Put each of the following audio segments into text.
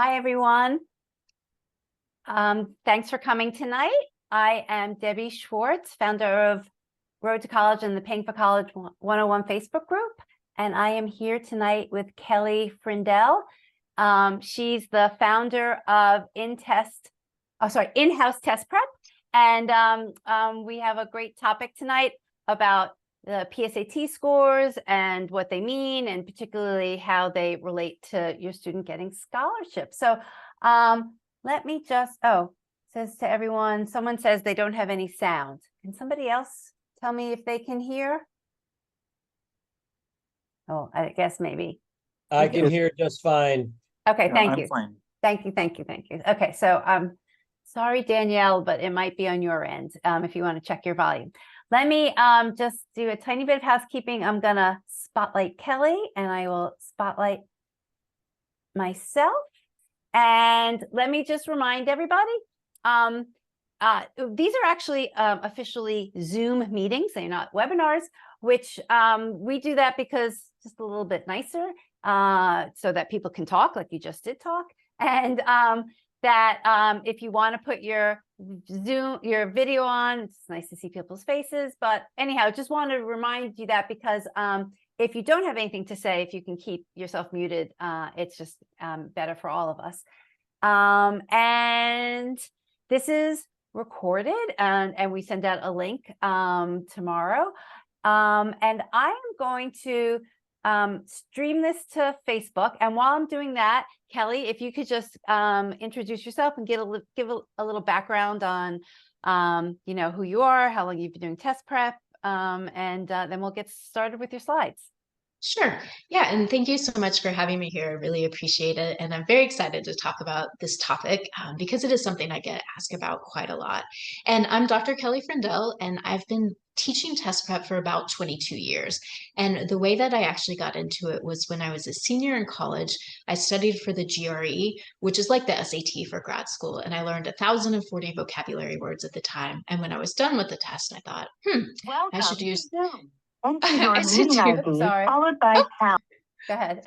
Hi, everyone. Thanks for coming tonight. I am Debbie Schwartz, founder of Road to College and the Paying for College 101 Facebook group. And I am here tonight with Kelly Frindell. She's the founder of In-House Test Prep. And we have a great topic tonight about the PSAT scores and what they mean, and particularly how they relate to your student getting scholarships. So let me just, says to everyone, someone says they don't have any sound. Can somebody else tell me if they can hear? Oh, I guess maybe. I can hear just fine. Okay, Yeah, thank I'm you. fine. Thank you. Okay, so sorry, Danielle, but it might be on your end if you want to check your volume. Let me just do a tiny bit of housekeeping. I'm gonna spotlight Kelly and I will spotlight myself. And let me just remind everybody, these are actually officially Zoom meetings. They're not webinars, which we do that because just a little bit nicer so that people can talk like you just did talk. And that if you want to put your video on, it's nice to see people's faces. But anyhow, just want to remind you that because if you don't have anything to say, if you can keep yourself muted, it's just better for all of us. And this is recorded and we send out a link tomorrow. And I am going to stream this to Facebook. And while I'm doing that, Kelly, if you could just introduce yourself and give a little background on who you are, how long you've been doing test prep, and then we'll get started with your slides. Sure. Yeah. And thank you so much for having me here. I really appreciate it. And I'm very excited to talk about this topic because it is something I get asked about quite a lot. And I'm Dr. Kelly Frindell, and I've been teaching test prep for about 22 years. And the way that I actually got into it was when I was a senior in college. I studied for the GRE, which is like the SAT for grad school. And I learned 1,040 vocabulary words at the time. And when I was done with the test, I thought, I should use Sorry. Followed by pound. Go ahead.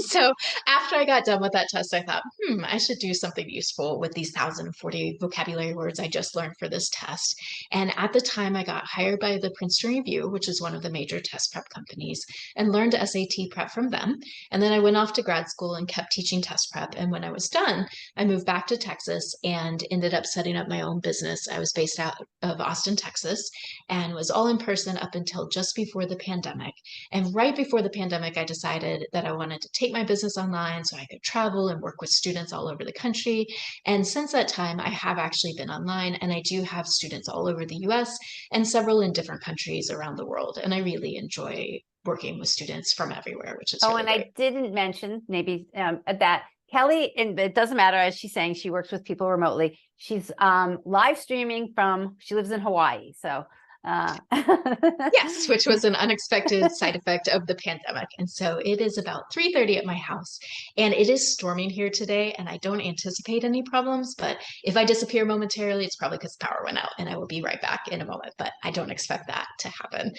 So after I got done with that test, I thought, I should do something useful with these 1,040 vocabulary words I just learned for this test. And at the time, I got hired by the Princeton Review, which is one of the major test prep companies, and learned SAT prep from them. And then I went off to grad school and kept teaching test prep. And when I was done, I moved back to Texas and ended up setting up my own business. I was based out of Austin, Texas, and was all in person up until just before the pandemic. And right before the pandemic, I decided that I wanted to take my business online so I could travel and work with students all over the country. And since that time, I have actually been online, and I do have students all over the US and several in different countries around the world. And I really enjoy working with students from everywhere, which is really great. I didn't mention maybe that Kelly, and it doesn't matter, as she's saying, she works with people remotely. She's live streaming she lives in Hawaii. So yes, which was an unexpected side effect of the pandemic. And so it is about 3:30 at my house, and it is storming here today, and I don't anticipate any problems, but if I disappear momentarily, it's probably because power went out, and I will be right back in a moment, but I don't expect that to happen.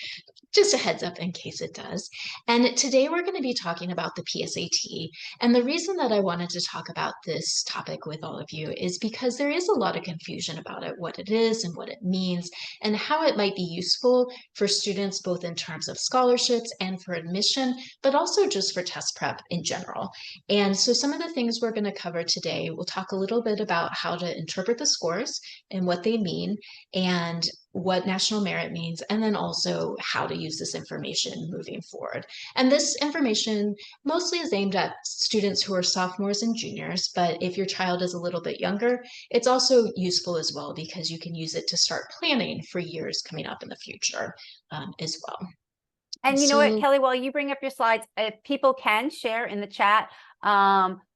Just a heads up in case it does. And today we're going to be talking about the PSAT. And the reason that I wanted to talk about this topic with all of you is because there is a lot of confusion about it, what it is and what it means, and how it might be useful for students, both in terms of scholarships and for admission, but also just for test prep in general. And so some of the things we're going to cover today, we'll talk a little bit about how to interpret the scores and what they mean, and what national merit means, and then also how to use this information moving forward. And this information mostly is aimed at students who are sophomores and juniors, but if your child is a little bit younger, it's also useful as well because you can use it to start planning for years coming up in the future as well. And you know what, Kelly, while you bring up your slides, if people can share in the chat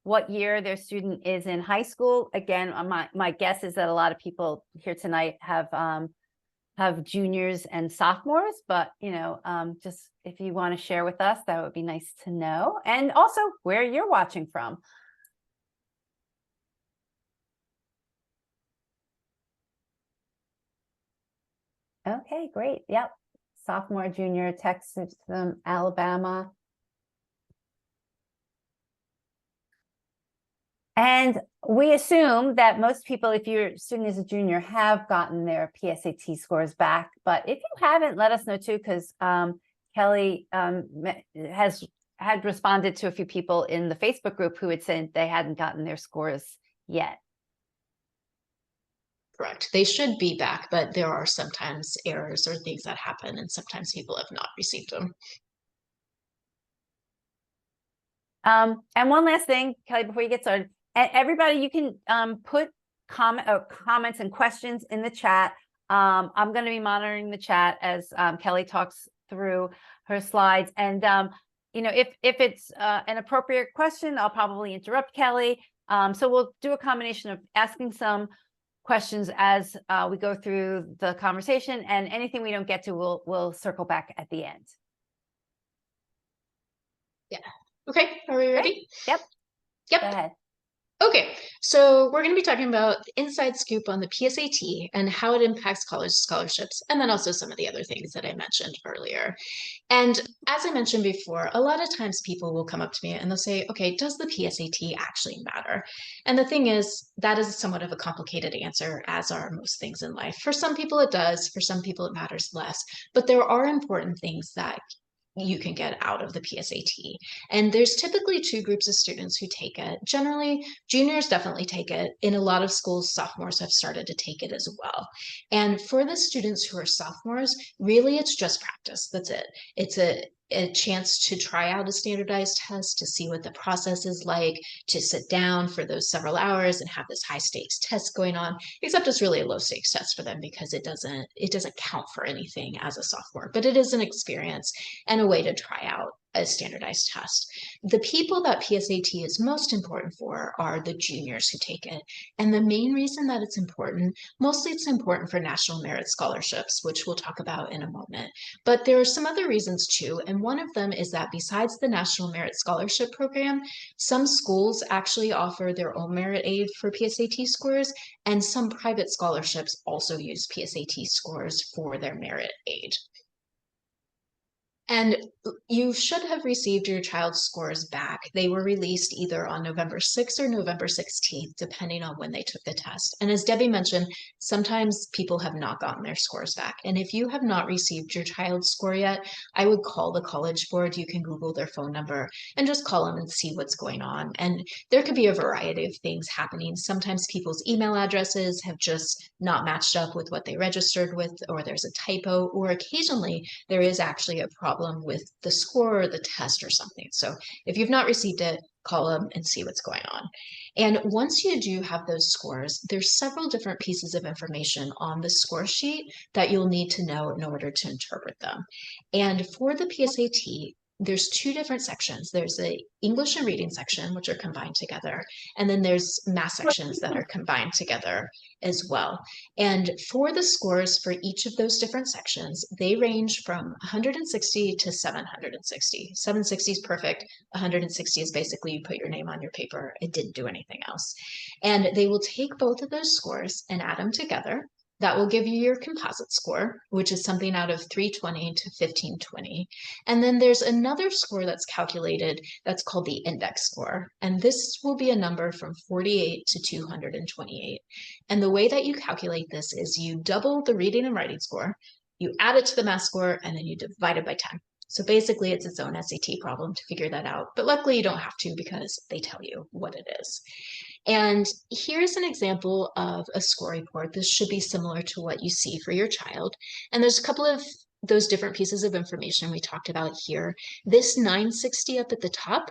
what year their student is in high school. Again, my guess is that a lot of people here tonight have juniors and sophomores, but just if you want to share with us, that would be nice to know. And also where you're watching from. Okay, great. Yep. Sophomore, junior, Texas, Alabama. And we assume that most people, if your student is a junior, have gotten their PSAT scores back. But if you haven't, let us know too, because Kelly had responded to a few people in the Facebook group who had said they hadn't gotten their scores yet. Correct. They should be back, but there are sometimes errors or things that happen, and sometimes people have not received them. And one last thing, Kelly, before you get started, everybody, you can put comments and questions in the chat. I'm going to be monitoring the chat as Kelly talks through her slides. And you know, if it's an appropriate question, I'll probably interrupt Kelly. So we'll do a combination of asking some questions as we go through the conversation, and anything we don't get to, we'll circle back at the end. Yeah. Okay. Are we ready? Yep. Yep. Go ahead. Okay, so we're going to be talking about the inside scoop on the PSAT and how it impacts college scholarships, and then also some of the other things that I mentioned earlier. And as I mentioned before, a lot of times people will come up to me and they'll say, okay, does the PSAT actually matter? And the thing is, that is somewhat of a complicated answer, as are most things in life. For some people it does, for some people it matters less, but there are important things that you can get out of the PSAT. And there's typically two groups of students who take it. Generally, juniors definitely take it. In a lot of schools, sophomores have started to take it as well. And for the students who are sophomores, really it's just practice. That's it. It's a chance to try out a standardized test, to see what the process is like, to sit down for those several hours and have this high stakes test going on, except it's really a low stakes test for them because it doesn't count for anything as a sophomore, but it is an experience and a way to try out a standardized test. The people that PSAT is most important for are the juniors who take it. And the main reason that it's important, mostly it's important for national merit scholarships, which we'll talk about in a moment. But there are some other reasons too. And one of them is that besides the National Merit Scholarship Program, some schools actually offer their own merit aid for PSAT scores, and some private scholarships also use PSAT scores for their merit aid. And you should have received your child's scores back. They were released either on November 6th or November 16th, depending on when they took the test. And as Debbie mentioned, sometimes people have not gotten their scores back. And if you have not received your child's score yet, I would call the College Board. You can Google their phone number and just call them and see what's going on. And there could be a variety of things happening. Sometimes people's email addresses have just not matched up with what they registered with, or there's a typo, or occasionally there is actually a problem with the score or the test or something. So if you've not received it, call them and see what's going on. And once you do have those scores, there's several different pieces of information on the score sheet that you'll need to know in order to interpret them. And for the PSAT, there's two different sections. There's the English and reading section, which are combined together, and then there's math sections that are combined together as well. And for the scores for each of those different sections, they range from 160 to 760. 760 is perfect. 160 is basically you put your name on your paper. It didn't do anything else. And they will take both of those scores and add them together. That will give you your composite score, which is something out of 320 to 1520. And then there's another score that's calculated that's called the index score. And this will be a number from 48 to 228. And the way that you calculate this is you double the reading and writing score, you add it to the math score, and then you divide it by 10. So basically it's its own SAT problem to figure that out. But luckily you don't have to because they tell you what it is. And here's an example of a score report. This should be similar to what you see for your child. And there's a couple of those different pieces of information we talked about here. This 960 up at the top,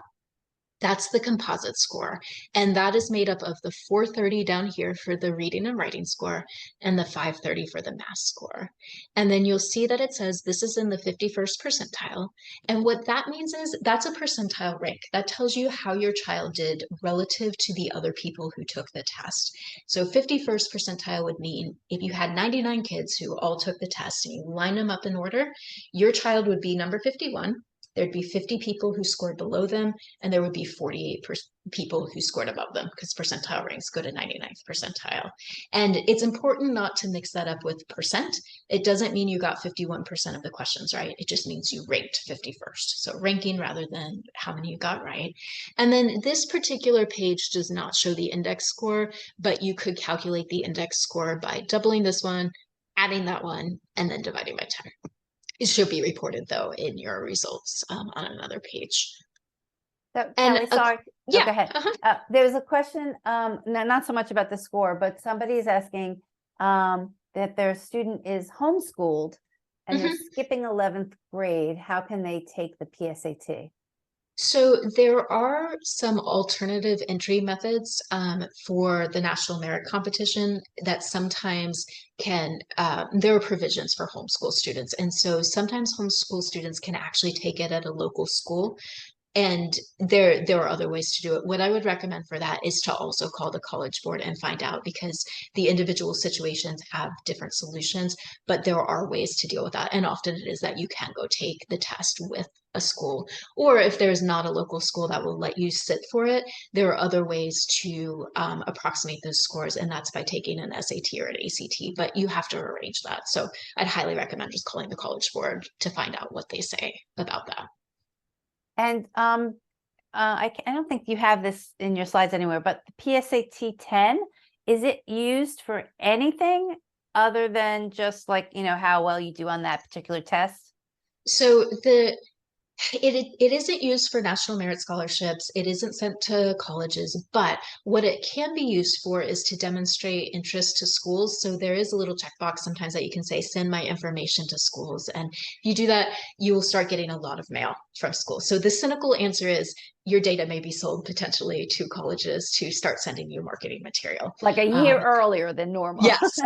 that's the composite score. And that is made up of the 430 down here for the reading and writing score and the 530 for the math score. And then you'll see that it says this is in the 51st percentile. And what that means is that's a percentile rank. That tells you how your child did relative to the other people who took the test. So 51st percentile would mean if you had 99 kids who all took the test and you line them up in order, your child would be number 51. there'd be 50 people who scored below them, and there would be 48 people who scored above them, because percentile ranks go to 99th percentile. And it's important not to mix that up with percent. It doesn't mean you got 51% of the questions right. It just means you ranked 51st. So ranking rather than how many you got right. And then this particular page does not show the index score, but you could calculate the index score by doubling this one, adding that one, and then dividing by 10. It should be reported, though, in your results on another page. So And Kelly, sorry. yeah, Go ahead. There was a question, not so much about the score, but somebody is asking that their student is homeschooled and they're skipping 11th grade. How can they take the PSAT? So there are some alternative entry methods for the National Merit Competition that sometimes can, there are provisions for homeschool students. And so sometimes homeschool students can actually take it at a local school. And there are other ways to do it. What I would recommend for that is to also call the College Board and find out, because the individual situations have different solutions, but there are ways to deal with that. And often it is that you can go take the test with a school, or if there's not a local school that will let you sit for it, there are other ways to approximate those scores, and that's by taking an SAT or an ACT, but you have to arrange that. So I'd highly recommend just calling the College Board to find out what they say about that. And I don't think you have this in your slides anywhere, but the PSAT 10, is it used for anything other than just like, how well you do on that particular test? So it isn't used for national merit scholarships. It isn't sent to colleges, but what it can be used for is to demonstrate interest to schools. So there is a little checkbox sometimes that you can say, send my information to schools. And if you do that, you will start getting a lot of mail from schools. So the cynical answer is your data may be sold potentially to colleges to start sending you marketing material. Like a year earlier than normal. Yes,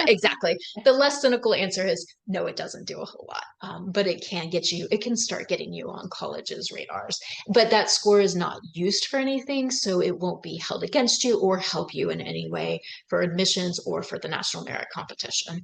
exactly. The less cynical answer is no, it doesn't do a whole lot, but it can start getting you on colleges' radars. But that score is not used for anything, so it won't be held against you or help you in any way for admissions or for the National Merit Competition.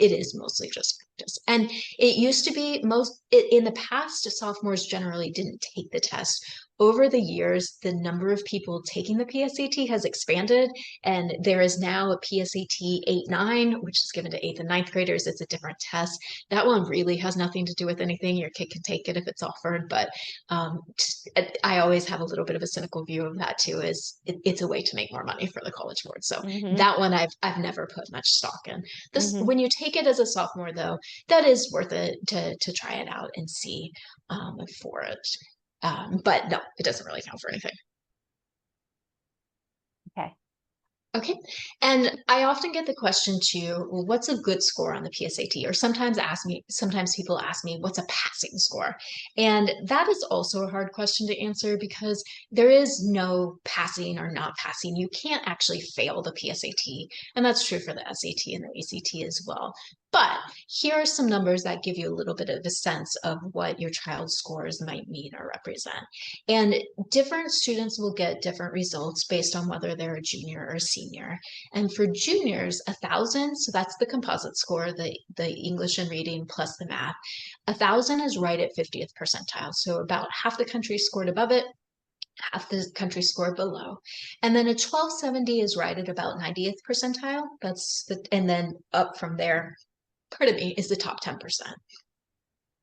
It is mostly just practice. And it used to be in the past, sophomores generally didn't take the test. Over the years, the number of people taking the PSAT has expanded, and there is now a PSAT 8-9, which is given to 8th and 9th graders. It's a different test. That one really has nothing to do with anything. Your kid can take it if it's offered, but I always have a little bit of a cynical view of that too, is it's a way to make more money for the College Board. So that one I've never put much stock in. When you take it as a sophomore, though, that is worth it to try it out and see for it. But no, it doesn't really count for anything. Okay. And I often get the question too, well, what's a good score on the PSAT? Or sometimes people ask me, what's a passing score? And that is also a hard question to answer, because there is no passing or not passing. You can't actually fail the PSAT. And that's true for the SAT and the ACT as well. But here are some numbers that give you a little bit of a sense of what your child's scores might mean or represent. And different students will get different results based on whether they're a junior or a senior. And for juniors, 1,000, so that's the composite score, the English and reading plus the math, 1,000 is right at 50th percentile. So about half the country scored above it, half the country scored below. And then a 1270 is right at about 90th percentile. And then up from there, is the top 10%.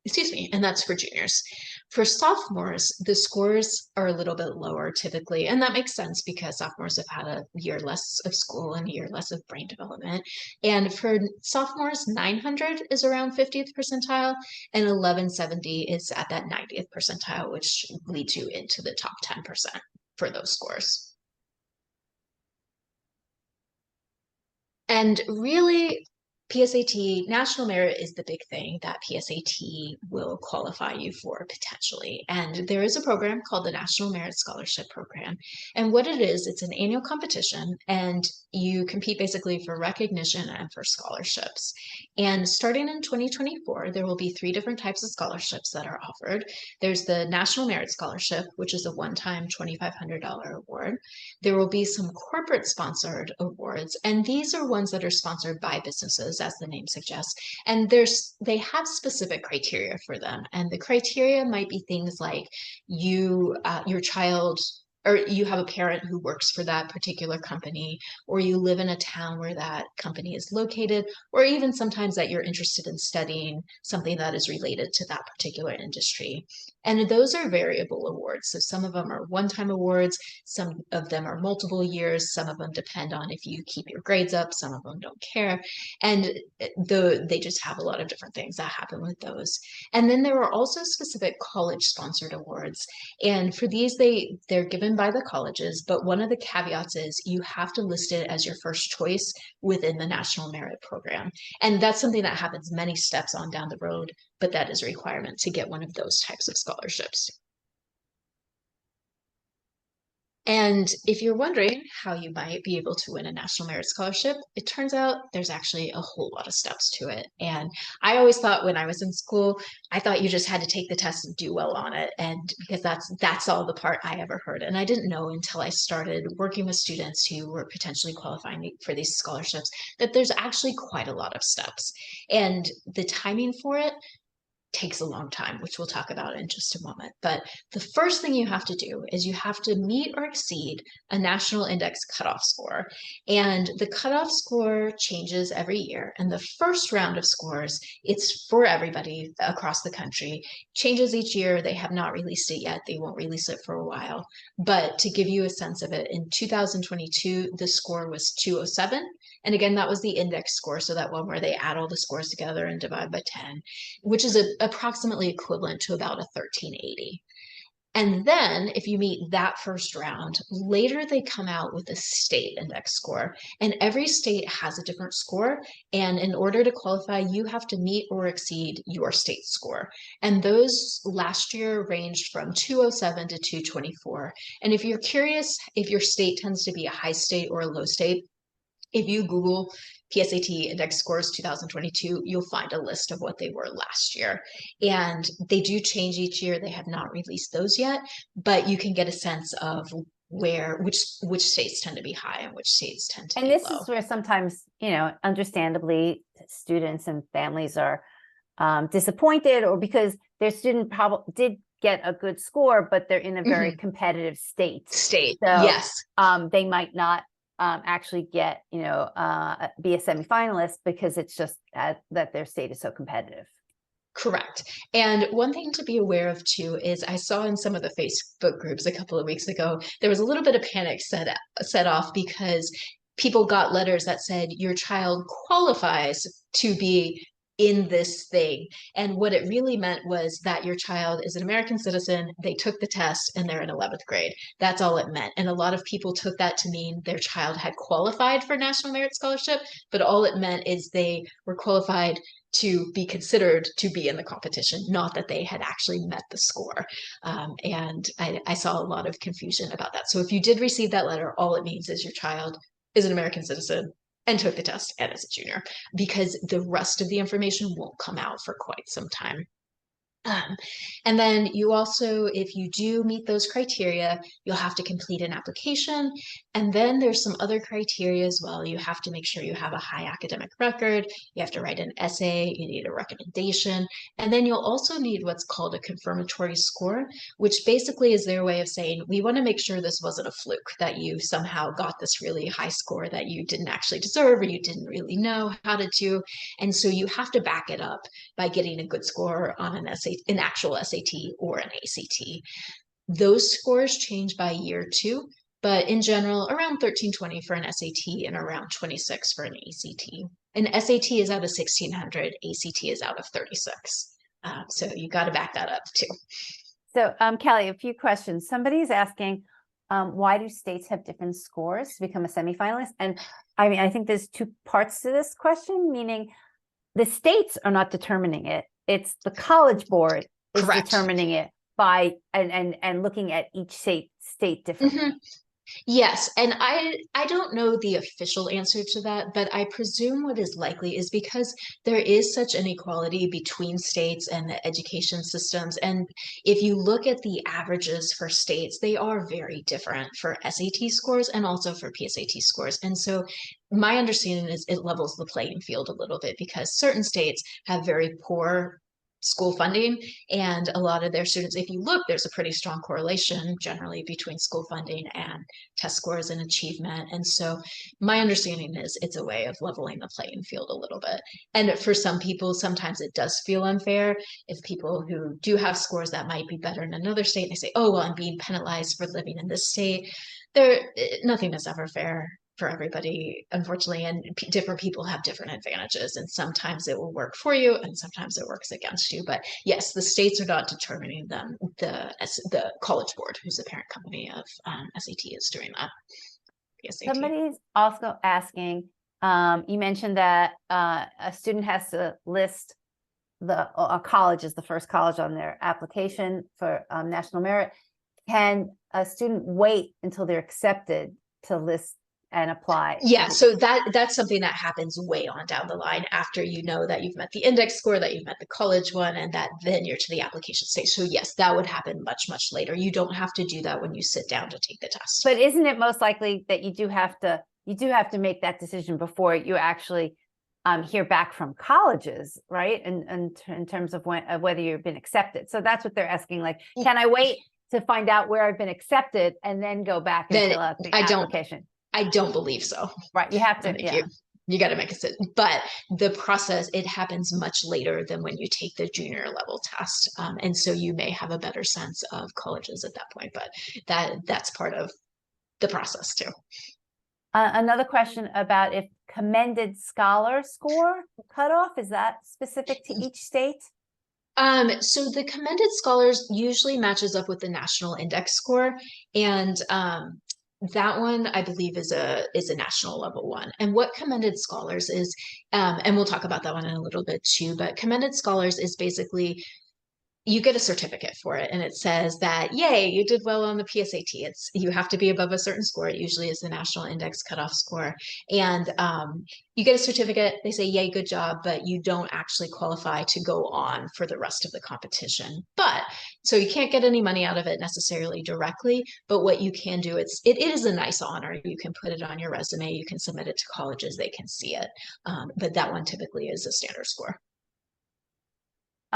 Excuse me, and that's for juniors. For sophomores, the scores are a little bit lower typically, and that makes sense because sophomores have had a year less of school and a year less of brain development. And for sophomores, 900 is around 50th percentile, and 1170 is at that 90th percentile, which leads you into the top 10% for those scores. And really, PSAT, national merit is the big thing that PSAT will qualify you for potentially. And there is a program called the National Merit Scholarship Program. And what it is, it's an annual competition, and you compete basically for recognition and for scholarships. And starting in 2024, there will be 3 different types of scholarships that are offered. There's the National Merit Scholarship, which is a one-time $2,500 award. There will be some core corporate sponsored awards. And these are ones that are sponsored by businesses, as the name suggests. And they have specific criteria for them. And the criteria might be things like your child, or you have a parent who works for that particular company, or you live in a town where that company is located, or even sometimes that you're interested in studying something that is related to that particular industry. And those are variable awards. So some of them are one-time awards, some of them are multiple years, some of them depend on if you keep your grades up, some of them don't care. And they just have a lot of different things that happen with those. And then there are also specific college-sponsored awards. And for these, they're given by the colleges, but one of the caveats is you have to list it as your first choice within the National Merit Program. And that's something that happens many steps on down the road, but that is a requirement to get one of those types of scholarships. And if you're wondering how you might be able to win a National Merit Scholarship, it turns out there's actually a whole lot of steps to it. And I always thought when I was in school, I thought you just had to take the test and do well on it. And because that's all the part I ever heard. And I didn't know until I started working with students who were potentially qualifying for these scholarships that there's actually quite a lot of steps. And the timing for it takes a long time, which we'll talk about in just a moment. But the first thing you have to do is you have to meet or exceed a national index cutoff score. And the cutoff score changes every year. And the first round of scores, it's for everybody across the country, changes each year. They have not released it yet. They won't release it for a while. But to give you a sense of it, in 2022, the score was 207. And again, that was the index score. So that one where they add all the scores together and divide by 10, which is approximately equivalent to about a 1380. And then if you meet that first round, later they come out with a state index score, and every state has a different score. And in order to qualify, you have to meet or exceed your state score. And those last year ranged from 207 to 224. And if you're curious if your state tends to be a high state or a low state, if you Google PSAT index scores 2022, you'll find a list of what they were last year. And they do change each year. They have not released those yet, but you can get a sense of which states tend to be high and which states tend to be low. And this is where sometimes, understandably, students and families are disappointed, or because their student probably did get a good score, but they're in a very competitive state. So, yes. They might not actually get, be a semifinalist because it's just that their state is so competitive. Correct. And one thing to be aware of too is I saw in some of the Facebook groups a couple of weeks ago, there was a little bit of panic set off because people got letters that said your child qualifies to be in this thing. And what it really meant was that your child is an American citizen, they took the test, and they're in 11th grade. That's all it meant. And a lot of people took that to mean their child had qualified for National Merit Scholarship, but all it meant is they were qualified to be considered to be in the competition, not that they had actually met the score. And I saw a lot of confusion about that. So if you did receive that letter, all it means is your child is an American citizen and took the test and is a junior, because the rest of the information won't come out for quite some time. And then you also, if you do meet those criteria, you'll have to complete an application. And then there's some other criteria as well. You have to make sure you have a high academic record. You have to write an essay. You need a recommendation. And then you'll also need what's called a confirmatory score, which basically is their way of saying, we want to make sure this wasn't a fluke, that you somehow got this really high score that you didn't actually deserve or you didn't really know how to do. And so you have to back it up by getting a good score on an actual SAT or an ACT. Those scores change by year too, but in general, around 1320 for an SAT and around 26 for an ACT. An SAT is out of 1600, ACT is out of 36. So you got to back that up too. So Kelly, a few questions. Somebody's asking, why do states have different scores to become a semifinalist? And I mean, I think there's two parts to this question, meaning the states are not determining it. It's the College Board is Correct. determining it by and looking at each state differently. Yes, and I don't know the official answer to that, but I presume what is likely is because there is such inequality between states and the education systems. And if you look at the averages for states, they are very different for SAT scores and also for PSAT scores. And so my understanding is it levels the playing field a little bit because certain states have very poor school funding, and a lot of their students, if you look, there's a pretty strong correlation generally between school funding and test scores and achievement. And so my understanding is it's a way of leveling the playing field a little bit. And for some people, sometimes it does feel unfair if people who do have scores that might be better in another state, they say, oh, well, I'm being penalized for living in this state. Nothing is ever fair for everybody, unfortunately, and different people have different advantages, and sometimes it will work for you and sometimes it works against you. But yes, the states are not determining them. The College Board, who's the parent company of SAT, is doing that. PSAT. Somebody's also asking, you mentioned that a student has to list a college as the first college on their application for national merit. Can a student wait until they're accepted to list and apply? Yeah, so that's something that happens way on down the line after you know that you've met the index score, that you've met the college one, and that then you're to the application stage. So yes, that would happen much, much later. You don't have to do that when you sit down to take the test. But isn't it most likely that you do have to make that decision before you actually hear back from colleges, right? And in terms of whether you've been accepted. So that's what they're asking. Like, can I wait to find out where I've been accepted and then go back and fill out the application? I don't believe so. Right, you have to. Yeah. You got to make a decision, but the process, it happens much later than when you take the junior level test, and so you may have a better sense of colleges at that point. But that's part of the process too. Another question about if commended scholar score cutoff, is that specific to each state? So the commended scholars usually matches up with the national index score, and that one I believe is a national level one. And what commended scholars is, and we'll talk about that one in a little bit too, but commended scholars is basically you get a certificate for it, and it says that, yay, you did well on the PSAT. You have to be above a certain score. It usually is the national index cutoff score. And you get a certificate, they say, yay, good job, but you don't actually qualify to go on for the rest of the competition. But so you can't get any money out of it necessarily directly, but what you can do, it is a nice honor. You can put it on your resume, you can submit it to colleges, they can see it. But that one typically is a standard score.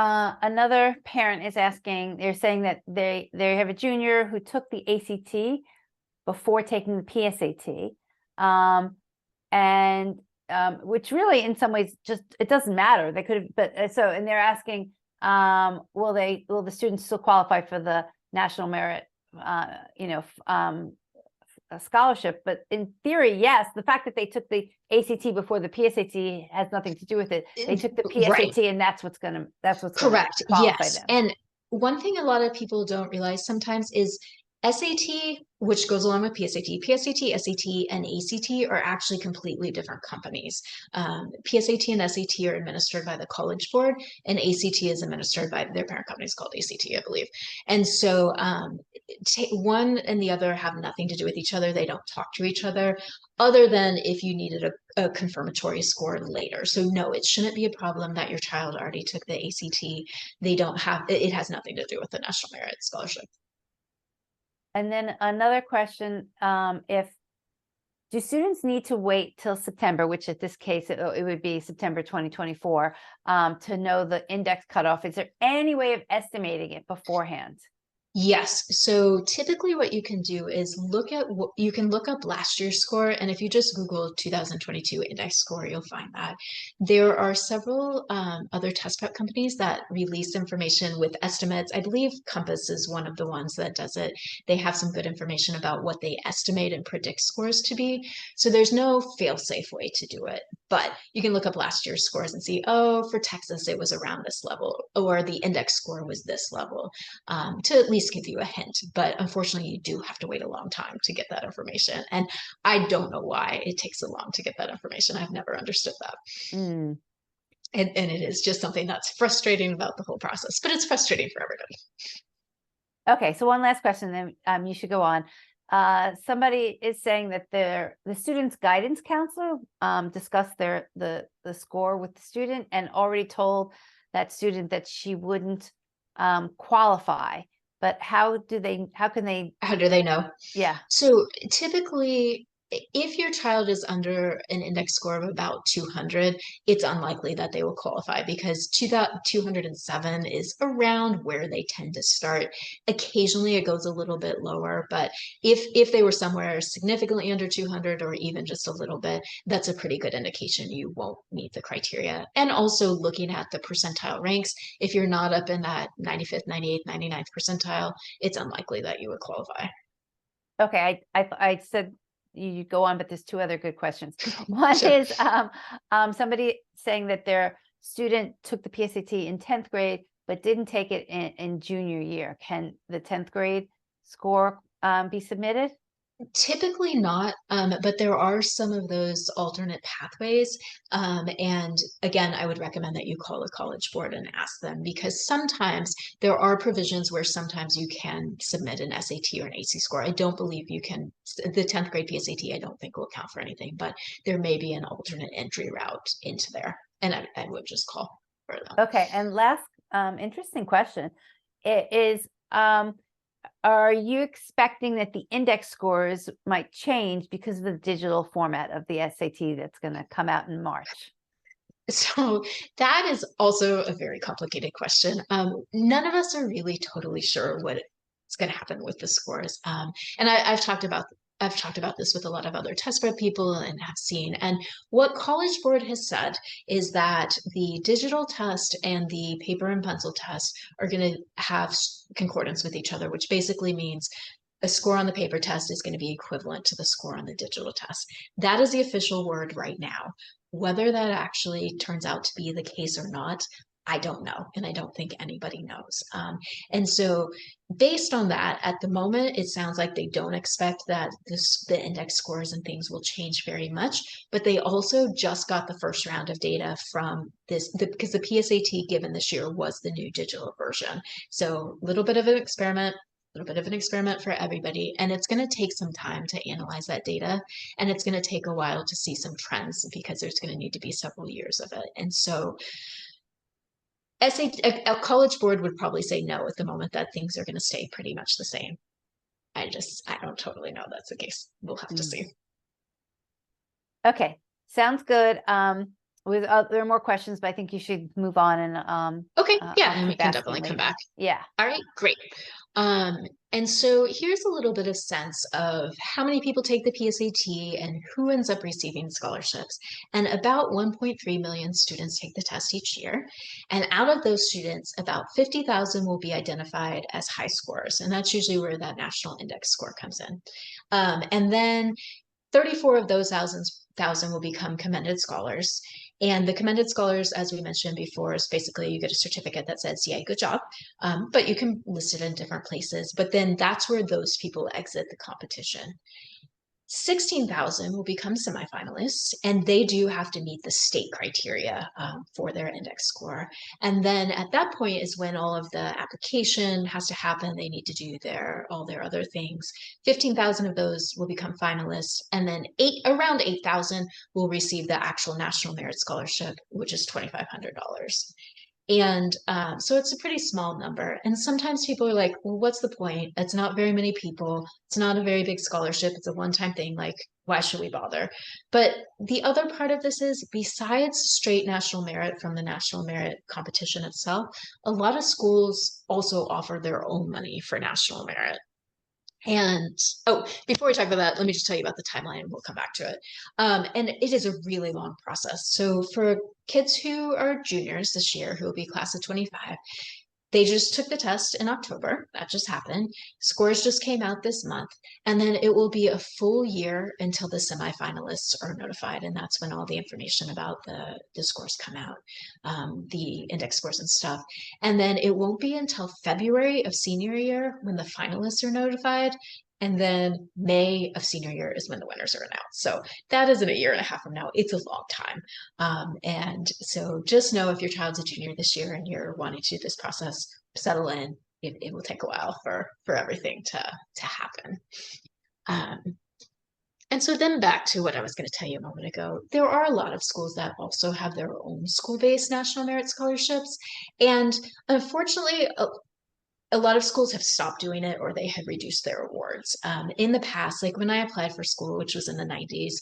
Another parent is asking, they're saying that they have a junior who took the ACT before taking the PSAT, and which really in some ways just, it doesn't matter. They could have, but and they're asking, will the students still qualify for the national merit, a scholarship? But in theory, yes. The fact that they took the ACT before the PSAT has nothing to do with it. They took the PSAT, right, and that's what's correct. Yes. Them. And one thing a lot of people don't realize sometimes is SAT, which goes along with PSAT, SAT, and ACT are actually completely different companies. PSAT and SAT are administered by the College Board, and ACT is administered by their parent company is called ACT, I believe. And so one and the other have nothing to do with each other. They don't talk to each other, other than if you needed a confirmatory score later. So no, it shouldn't be a problem that your child already took the ACT. They don't have, it has nothing to do with the National Merit Scholarship. And then another question, do students need to wait till September, which at this case, it would be September 2024, to know the index cutoff? Is there any way of estimating it beforehand? Yes. So typically what you can do is you can look up last year's score. And if you just Google 2022 index score, you'll find that. There are several other test prep companies that release information with estimates. I believe Compass is one of the ones that does it. They have some good information about what they estimate and predict scores to be. So there's no fail-safe way to do it. But you can look up last year's scores and see, oh, for Texas, it was around this level, or the index score was this level, to at least give you a hint. But unfortunately, you do have to wait a long time to get that information. And I don't know why it takes so long to get that information. I've never understood that. And it is just something that's frustrating about the whole process, but it's frustrating for everybody. Okay, so one last question, then you should go on. somebody is saying that the student's guidance counselor discussed the score with the student and already told that student that she wouldn't qualify. But how can they? How do they know? Yeah. So typically, if your child is under an index score of about 200, it's unlikely that they will qualify because 207 is around where they tend to start. Occasionally it goes a little bit lower, but if they were somewhere significantly under 200 or even just a little bit, that's a pretty good indication you won't meet the criteria. And also looking at the percentile ranks, if you're not up in that 95th, 98th, 99th percentile, it's unlikely that you would qualify. Okay, I said you go on, but there's two other good questions. One Sure. is somebody saying that their student took the PSAT in 10th grade, but didn't take it in junior year. Can the 10th grade score be submitted? Typically not, but there are some of those alternate pathways. And again, I would recommend that you call a college board and ask them because sometimes there are provisions where sometimes you can submit an SAT or an AC score. I don't believe you can, the 10th grade PSAT, I don't think will count for anything, but there may be an alternate entry route into there. And I would just call for them. Okay, and last interesting question is, are you expecting that the index scores might change because of the digital format of the SAT that's going to come out in March? So that is also a very complicated question. None of us are really totally sure what's going to happen with the scores. And I've talked about this with a lot of other test prep people and have seen. And what College Board has said is that the digital test and the paper and pencil test are going to have concordance with each other, which basically means a score on the paper test is going to be equivalent to the score on the digital test. That is the official word right now. Whether that actually turns out to be the case or not, I don't know. And I don't think anybody knows. And so based on that, at the moment, it sounds like they don't expect that the index scores and things will change very much, but they also just got the first round of data from because the PSAT given this year was the new digital version. So a little bit of an experiment, for everybody, and it's going to take some time to analyze that data, and it's going to take a while to see some trends because there's going to need to be several years of it. And so a college board would probably say no at the moment, that things are going to stay pretty much the same. I don't totally know that's the case. We'll have to see. Okay, sounds good. There are more questions, but I think you should move on and okay, yeah, I'll and we keep can asking definitely later. come back. Yeah. All right, great. And so here's a little bit of sense of how many people take the PSAT and who ends up receiving scholarships. And about 1.3 million students take the test each year. And out of those students, about 50,000 will be identified as high scorers. And that's usually where that national index score comes in. And then 34 of those thousand will become commended scholars. And the commended scholars, as we mentioned before, is basically you get a certificate that says, yeah, good job. But you can list it in different places. But then that's where those people exit the competition. 16,000 will become semifinalists, and they do have to meet the state criteria for their index score. And then at that point is when all of the application has to happen. They need to do all their other things. 15,000 of those will become finalists, and then around 8,000 will receive the actual National Merit Scholarship, which is $2,500. And so it's a pretty small number. And sometimes people are like, well, what's the point? It's not very many people. It's not a very big scholarship. It's a one-time thing. Like, why should we bother? But the other part of this is, besides straight national merit from the national merit competition itself, a lot of schools also offer their own money for national merit. And before we talk about that, let me just tell you about the timeline and we'll come back to it. And it is a really long process. So for kids who are juniors this year, who will be class of 25, they just took the test in October. That just happened. Scores just came out this month. And then it will be a full year until the semifinalists are notified. And that's when all the information about the scores come out, the index scores and stuff. And then it won't be until February of senior year when the finalists are notified. And then May of senior year is when the winners are announced. So that isn't a year and a half from now. It's a long time. And so just know if your child's a junior this year and you're wanting to do this process, settle in. It will take a while for everything to happen. And so then back to what I was going to tell you a moment ago, there are a lot of schools that also have their own school-based national merit scholarships. And unfortunately, a lot of schools have stopped doing it or they have reduced their awards. In the past, like when I applied for school, which was in the 90s,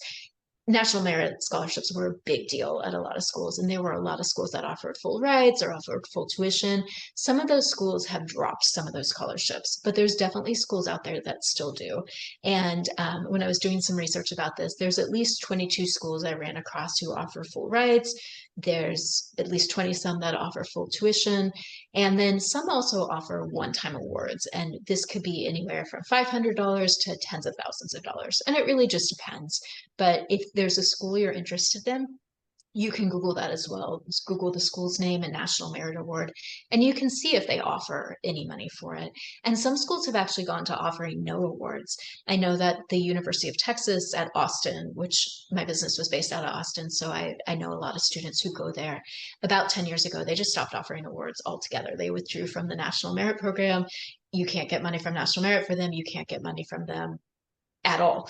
national merit scholarships were a big deal at a lot of schools, and there were a lot of schools that offered full rides or offered full tuition. Some of those schools have dropped some of those scholarships, but there's definitely schools out there that still do. And when I was doing some research about this, there's at least 22 schools I ran across who offer full rides. There's at least 20 some that offer full tuition, and then some also offer one-time awards, and this could be anywhere from $500 to tens of thousands of dollars, and it really just depends. But if there's a school you're interested in, you can Google that as well. Just Google the school's name and National Merit Award, and you can see if they offer any money for it. And some schools have actually gone to offering no awards. I know that the University of Texas at Austin, which my business was based out of Austin, so I know a lot of students who go there. About 10 years ago, they just stopped offering awards altogether. They withdrew from the National Merit Program. You can't get money from National Merit for them. You can't get money from them at all,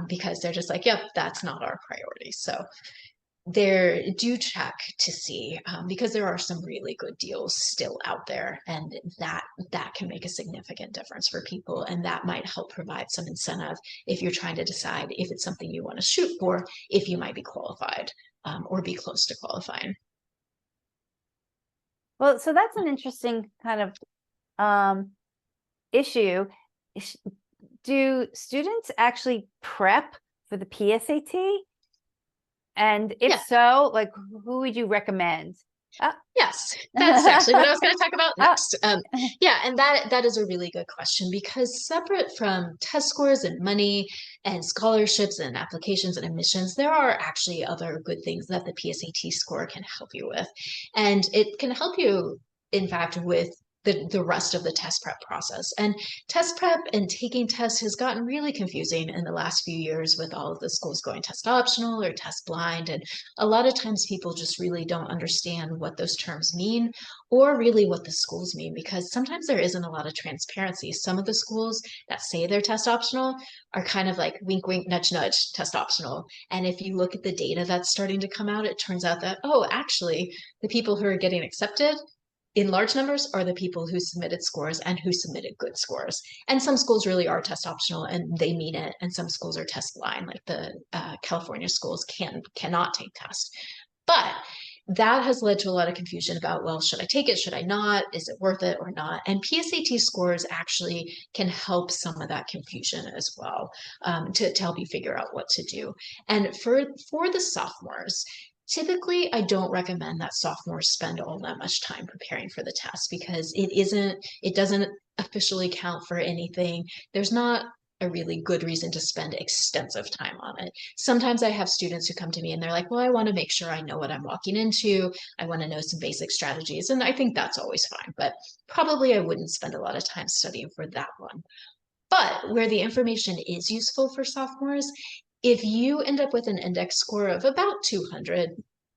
because they're just like, yep, that's not our priority. So there, do check to see, because there are some really good deals still out there, and that can make a significant difference for people, and that might help provide some incentive if you're trying to decide if it's something you want to shoot for, if you might be qualified, or be close to qualifying. Well, so that's an interesting kind of issue. Do students actually prep for the PSAT? And if so, like, who would you recommend? Yes, that's actually what I was going to talk about next. Yeah, and that is a really good question, because separate from test scores and money and scholarships and applications and admissions, there are actually other good things that the PSAT score can help you with. And it can help you, in fact, with the rest of the test prep process. And test prep and taking tests has gotten really confusing in the last few years with all of the schools going test optional or test blind. And a lot of times people just really don't understand what those terms mean, or really what the schools mean, because sometimes there isn't a lot of transparency. Some of the schools that say they're test optional are kind of like wink, wink, nudge, nudge, test optional. And if you look at the data that's starting to come out, it turns out that, oh, actually, the people who are getting accepted in large numbers are the people who submitted scores and who submitted good scores. And some schools really are test optional and they mean it. And some schools are test blind, like the California schools cannot take tests. But that has led to a lot of confusion about, well, should I take it? Should I not? Is it worth it or not? And PSAT scores actually can help some of that confusion as well, to help you figure out what to do. And for the sophomores, typically, I don't recommend that sophomores spend all that much time preparing for the test, because it doesn't officially count for anything. There's not a really good reason to spend extensive time on it. Sometimes I have students who come to me and they're like, well, I want to make sure I know what I'm walking into. I want to know some basic strategies. And I think that's always fine, but probably I wouldn't spend a lot of time studying for that one. But where the information is useful for sophomores, if you end up with an index score of about 200,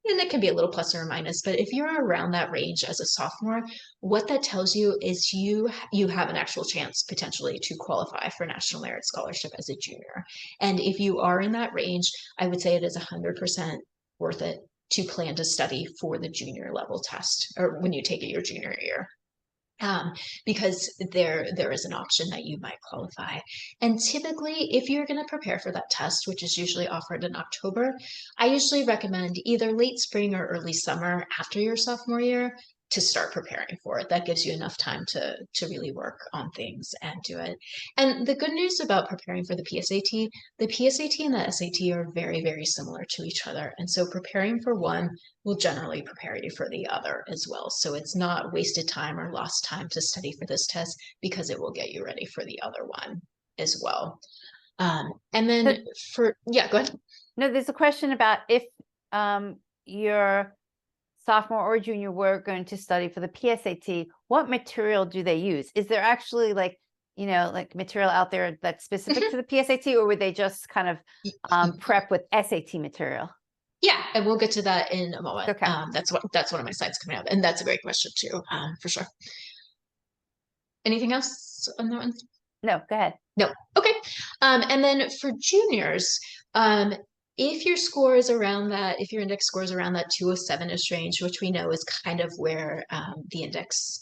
and it can be a little plus or minus, but if you're around that range as a sophomore, what that tells you is you have an actual chance potentially to qualify for National Merit Scholarship as a junior. And if you are in that range, I would say it is 100% worth it to plan to study for the junior level test, or when you take it your junior year. Because there is an option that you might qualify. And typically, if you're going to prepare for that test, which is usually offered in October, I usually recommend either late spring or early summer after your sophomore year to start preparing for it. That gives you enough time to really work on things and do it. And the good news about preparing for the PSAT and the SAT are very, very similar to each other. And so preparing for one will generally prepare you for the other as well. So it's not wasted time or lost time to study for this test, because it will get you ready for the other one as well. And then yeah, go ahead. No, there's a question about if your sophomore or junior were going to study for the PSAT, what material do they use? Is there actually like material out there that's specific to the PSAT, or would they just kind of prep with SAT material? Yeah, and we'll get to that in a moment. Okay. That's one of my slides coming up, and that's a great question too, for sure. Anything else on that one? No, go ahead. No. Okay. And then for juniors, if your score is around that, if your index score is around that 207-ish range, which we know is kind of where the index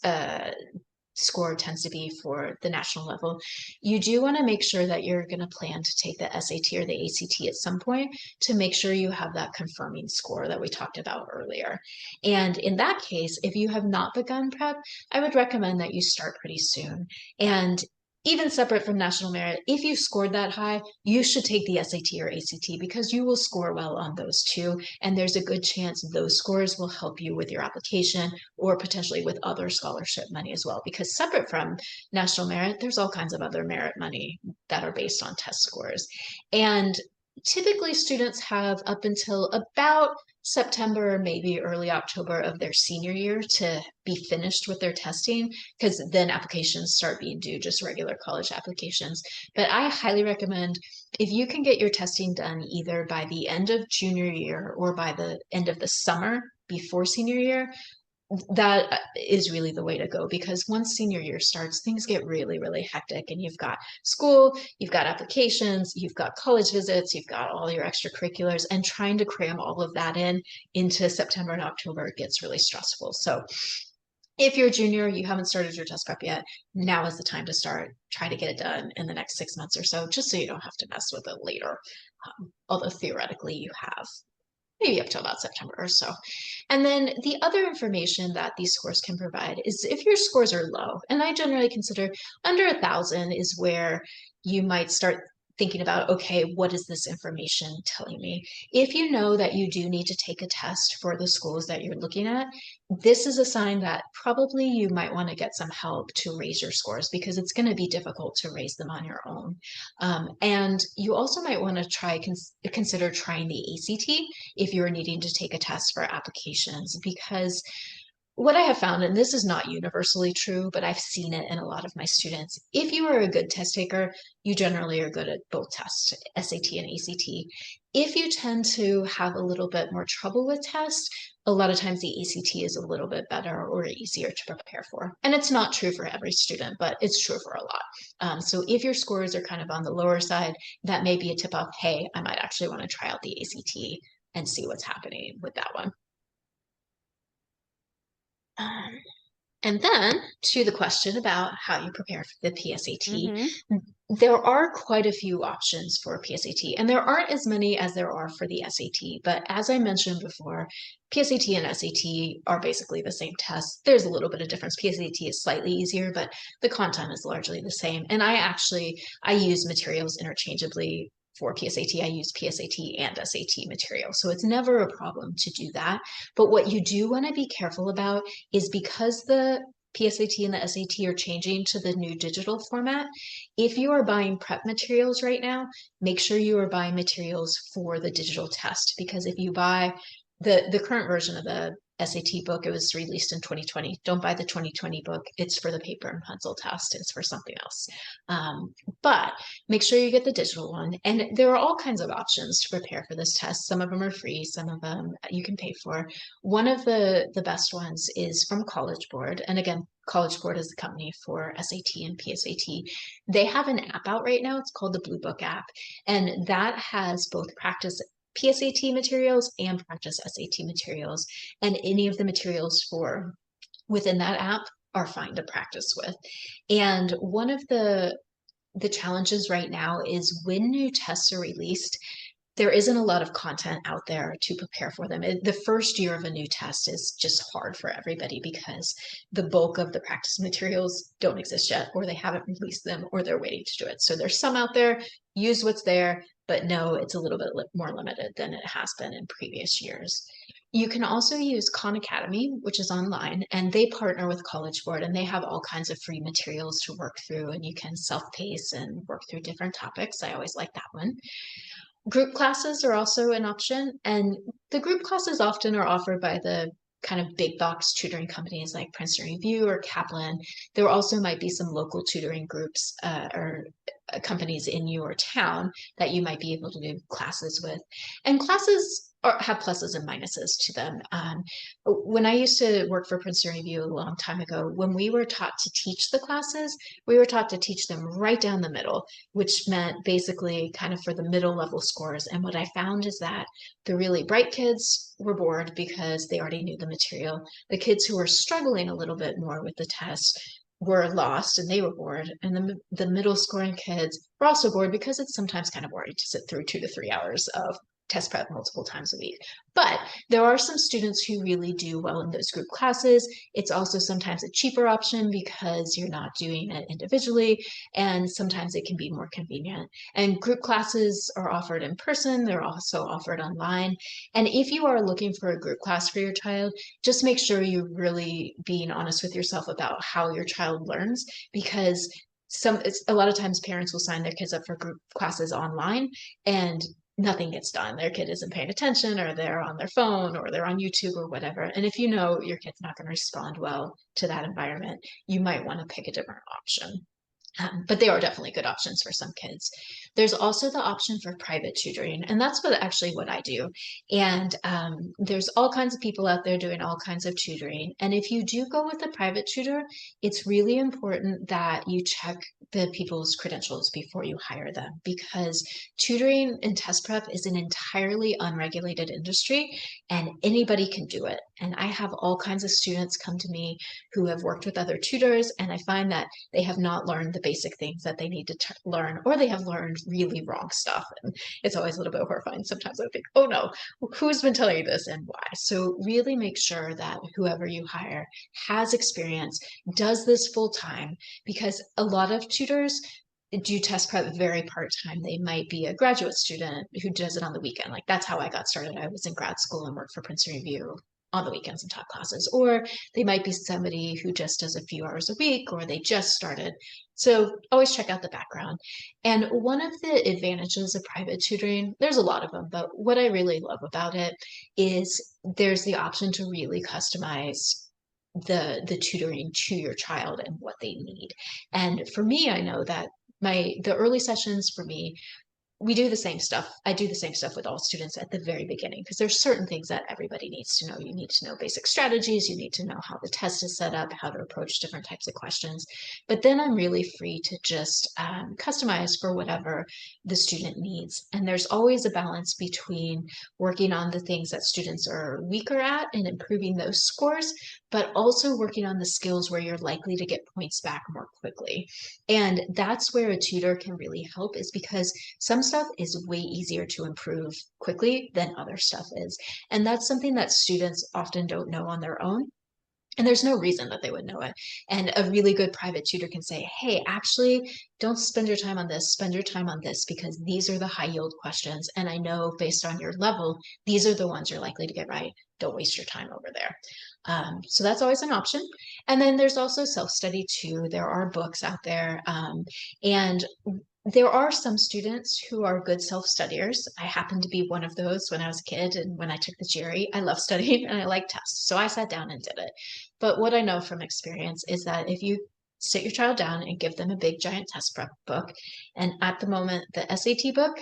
score tends to be for the national level, you do want to make sure that you're going to plan to take the SAT or the ACT at some point to make sure you have that confirming score that we talked about earlier. And in that case, if you have not begun prep, I would recommend that you start pretty soon. And even separate from national merit, if you scored that high, you should take the SAT or ACT because you will score well on those two. And there's a good chance those scores will help you with your application or potentially with other scholarship money as well. Because separate from national merit, there's all kinds of other merit money that are based on test scores. And typically students have up until about September, maybe early October of their senior year to be finished with their testing, because then applications start being due, just regular college applications. But I highly recommend if you can get your testing done either by the end of junior year or by the end of the summer before senior year, that is really the way to go, because once senior year starts, things get really, really hectic, and you've got school, you've got applications, you've got college visits, you've got all your extracurriculars, and trying to cram all of that into September and October gets really stressful. So if you're a junior, you haven't started your test prep yet, now is the time to start. Try to get it done in the next 6 months or so, just so you don't have to mess with it later. Although theoretically you have maybe up to about September or so. And then the other information that these scores can provide is if your scores are low, and I generally consider under 1,000 is where you might start thinking about, okay, what is this information telling me? If you know that you do need to take a test for the schools that you're looking at, this is a sign that probably you might want to get some help to raise your scores, because it's going to be difficult to raise them on your own. And you also might want to consider trying the ACT if you're needing to take a test for applications, because what I have found, and this is not universally true, but I've seen it in a lot of my students, if you are a good test taker, you generally are good at both tests, SAT and ACT. If you tend to have a little bit more trouble with tests, a lot of times the ACT is a little bit better or easier to prepare for. And it's not true for every student, but it's true for a lot. So if your scores are kind of on the lower side, that may be a tip off, hey, I might actually want to try out the ACT and see what's happening with that one. And then to the question about how you prepare for the PSAT, there are quite a few options for PSAT, and there aren't as many as there are for the SAT. But as I mentioned before, PSAT and SAT are basically the same test. There's a little bit of difference. PSAT is slightly easier, but the content is largely the same. And I use materials interchangeably. For PSAT, I use PSAT and SAT material. So it's never a problem to do that. But what you do want to be careful about is, because the PSAT and the SAT are changing to the new digital format, if you are buying prep materials right now, make sure you are buying materials for the digital test, because if you buy the current version of the SAT book, it was released in 2020. Don't buy the 2020 book. It's for the paper and pencil test. It's for something else. But make sure you get the digital one. And there are all kinds of options to prepare for this test. Some of them are free. Some of them you can pay for. One of the best ones is from College Board. And again, College Board is the company for SAT and PSAT. They have an app out right now. It's called the Blue Book app. And that has both practice PSAT materials and practice SAT materials, and any of the materials within that app are fine to practice with. And one of the challenges right now is when new tests are released, there isn't a lot of content out there to prepare for them. The first year of a new test is just hard for everybody, because the bulk of the practice materials don't exist yet, or they haven't released them, or they're waiting to do it. So there's some out there, use what's there, but no, it's a little bit more limited than it has been in previous years. You can also use Khan Academy, which is online, and they partner with College Board, and they have all kinds of free materials to work through, and you can self-pace and work through different topics. I always like that one. Group classes are also an option, and the group classes often are offered by the kind of big box tutoring companies like Princeton Review or Kaplan. There also might be some local tutoring groups or companies in your town that you might be able to do classes with. And classes have pluses and minuses to them. When I used to work for Princeton Review a long time ago, when we were taught to teach the classes, we were taught to teach them right down the middle, which meant basically kind of for the middle level scores. And what I found is that the really bright kids were bored because they already knew the material. The kids who were struggling a little bit more with the test were lost and they were bored. And the middle scoring kids were also bored because it's sometimes kind of boring to sit through 2 to 3 hours of test prep multiple times a week. But there are some students who really do well in those group classes. It's also sometimes a cheaper option because you're not doing it individually, and sometimes it can be more convenient. And group classes are offered in person. They're also offered online. And if you are looking for a group class for your child, just make sure you're really being honest with yourself about how your child learns, because a lot of times parents will sign their kids up for group classes online and nothing gets done. Their kid isn't paying attention, or they're on their phone, or they're on YouTube or whatever. And if you know your kid's not going to respond well to that environment, you might want to pick a different option. But they are definitely good options for some kids. There's also the option for private tutoring, and that's what I do. And there's all kinds of people out there doing all kinds of tutoring. And if you do go with a private tutor, it's really important that you check the people's credentials before you hire them, because tutoring and test prep is an entirely unregulated industry and anybody can do it. And I have all kinds of students come to me who have worked with other tutors, and I find that they have not learned the basic things that they need to learn, or they have learned really wrong stuff. And it's always a little bit horrifying. Sometimes I think, oh no, who's been telling you this and why? So really make sure that whoever you hire has experience, does this full time, because a lot of tutors do test prep very part-time. They might be a graduate student who does it on the weekend. Like that's how I got started. I was in grad school and worked for Princeton Review on the weekends and taught classes. Or they might be somebody who just does a few hours a week, or they just started. So always check out the background. And one of the advantages of private tutoring, there's a lot of them, but what I really love about it is there's the option to really customize the tutoring to your child and what they need. And for me, I know that the early sessions for me, we do the same stuff. I do the same stuff with all students at the very beginning, because there's certain things that everybody needs to know. You need to know basic strategies. You need to know how the test is set up, how to approach different types of questions. But then I'm really free to just customize for whatever the student needs. And there's always a balance between working on the things that students are weaker at and improving those scores, but also working on the skills where you're likely to get points back more quickly. And that's where a tutor can really help, is because some stuff is way easier to improve quickly than other stuff is. And that's something that students often don't know on their own. And there's no reason that they would know it. And a really good private tutor can say, hey, actually, don't spend your time on this, spend your time on this, because these are the high yield questions. And I know based on your level, these are the ones you're likely to get right. Don't waste your time over there. So that's always an option. And then there's also self-study too. There are books out there. And there are some students who are good self-studiers. I happened to be one of those when I was a kid, and when I took the GRE, I love studying and I like tests. So I sat down and did it. But what I know from experience is that if you sit your child down and give them a big giant test prep book, and at the moment the SAT book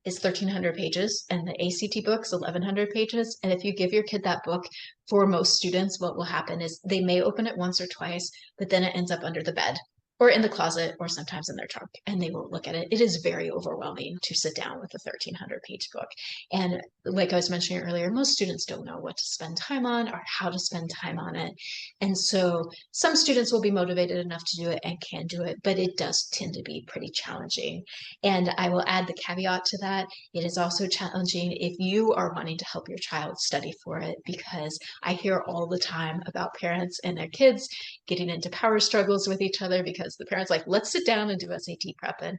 is 1,300 pages and the ACT book is 1,100 pages. And if you give your kid that book, for most students, what will happen is they may open it once or twice, but then it ends up under the bed or in the closet, or sometimes in their trunk, and they won't look at it. It is very overwhelming to sit down with a 1,300-page book. And like I was mentioning earlier, most students don't know what to spend time on or how to spend time on it. And so some students will be motivated enough to do it and can do it, but it does tend to be pretty challenging. And I will add the caveat to that. It is also challenging if you are wanting to help your child study for it, because I hear all the time about parents and their kids getting into power struggles with each other because the parents like, let's sit down and do SAT prep. And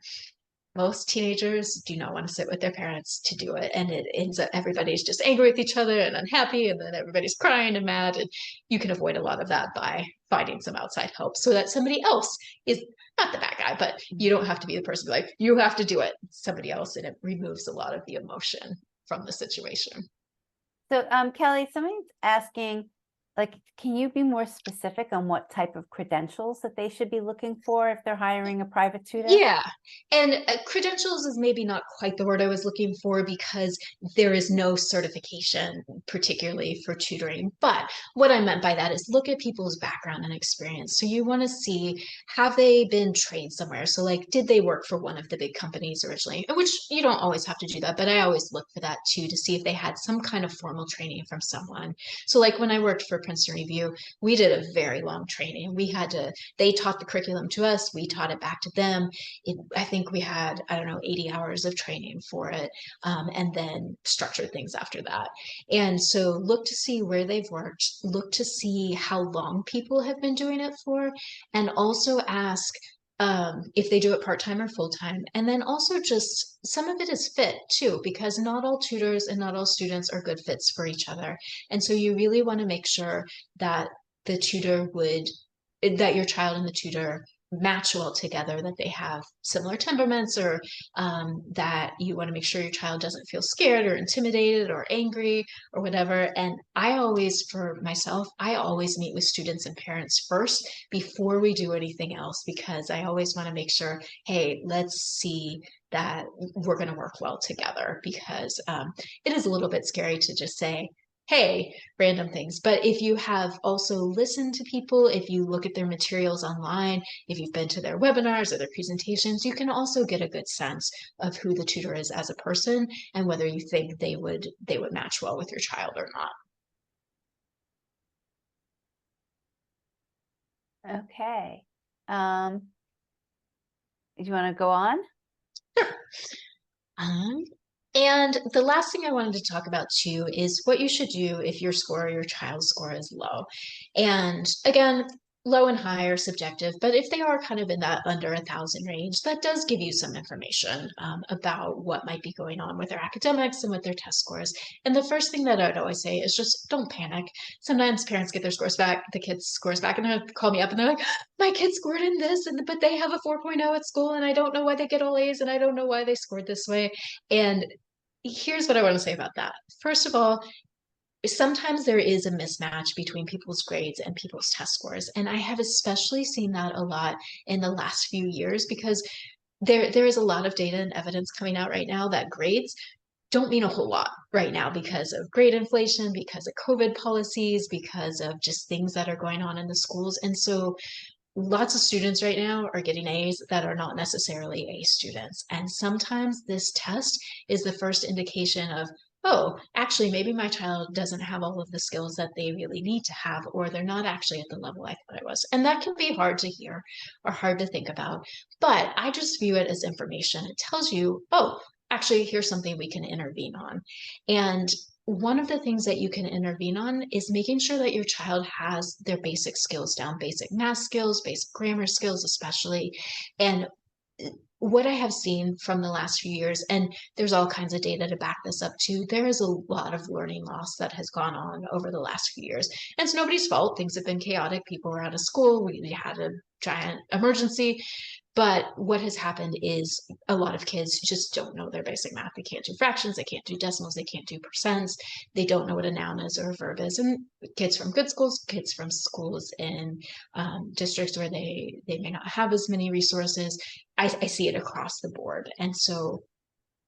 most teenagers do not want to sit with their parents to do it. And it ends up everybody's just angry with each other and unhappy, and then everybody's crying and mad. And you can avoid a lot of that by finding some outside help so that somebody else is not the bad guy, but you don't have to be the person like, you have to do it. Somebody else, and it removes a lot of the emotion from the situation. So Kelly, somebody's asking, like, can you be more specific on what type of credentials that they should be looking for if they're hiring a private tutor? Yeah, and credentials is maybe not quite the word I was looking for because there is no certification particularly for tutoring. But what I meant by that is look at people's background and experience. So you want to see, have they been trained somewhere? So like, did they work for one of the big companies originally? Which you don't always have to do that, but I always look for that too to see if they had some kind of formal training from someone. So like when I worked for Princeton Review, we did a very long training. They taught the curriculum to us, we taught it back to them. I think we had, I don't know, 80 hours of training for it, and then structured things after that. And so look to see where they've worked, look to see how long people have been doing it for, and also ask if they do it part-time or full-time. And then also just some of it is fit too, because not all tutors and not all students are good fits for each other. And so you really want to make sure that that your child and the tutor match well together, that they have similar temperaments, or that you want to make sure your child doesn't feel scared or intimidated or angry or whatever. And for myself, I always meet with students and parents first before we do anything else, because I always want to make sure, hey, let's see that we're going to work well together, because it is a little bit scary to just say, hey, random things. But if you have also listened to people, if you look at their materials online, if you've been to their webinars or their presentations, you can also get a good sense of who the tutor is as a person and whether you think they would match well with your child or not. Okay. Do you want to go on? Sure. And the last thing I wanted to talk about too is what you should do if your score or your child's score is low. And again, low and high are subjective, but if they are kind of in that under 1,000 range, that does give you some information about what might be going on with their academics and with their test scores. And the first thing that I'd always say is just don't panic. Sometimes parents get their scores back, the kids' scores back, and they call me up and they're like, my kid scored in this, but they have a 4.0 at school, and I don't know why they get all A's, and I don't know why they scored this way. And here's what I want to say about that. First of all, sometimes there is a mismatch between people's grades and people's test scores. And I have especially seen that a lot in the last few years, because there is a lot of data and evidence coming out right now that grades don't mean a whole lot right now because of grade inflation, because of COVID policies, because of just things that are going on in the schools. And so lots of students right now are getting A's that are not necessarily A students. And sometimes this test is the first indication of, oh, actually, maybe my child doesn't have all of the skills that they really need to have, or they're not actually at the level I thought I was. And that can be hard to hear or hard to think about. But I just view it as information. It tells you, oh, actually, here's something we can intervene on. And one of the things that you can intervene on is making sure that your child has their basic skills down, basic math skills, basic grammar skills, especially. And what I have seen from the last few years, and there's all kinds of data to back this up too, there is a lot of learning loss that has gone on over the last few years. And it's nobody's fault. Things have been chaotic. People were out of school. We had a giant emergency. But what has happened is a lot of kids just don't know their basic math. They can't do fractions, they can't do decimals, they can't do percents, they don't know what a noun is or a verb is. And kids from good schools, kids from schools in districts where they may not have as many resources, I see it across the board. And so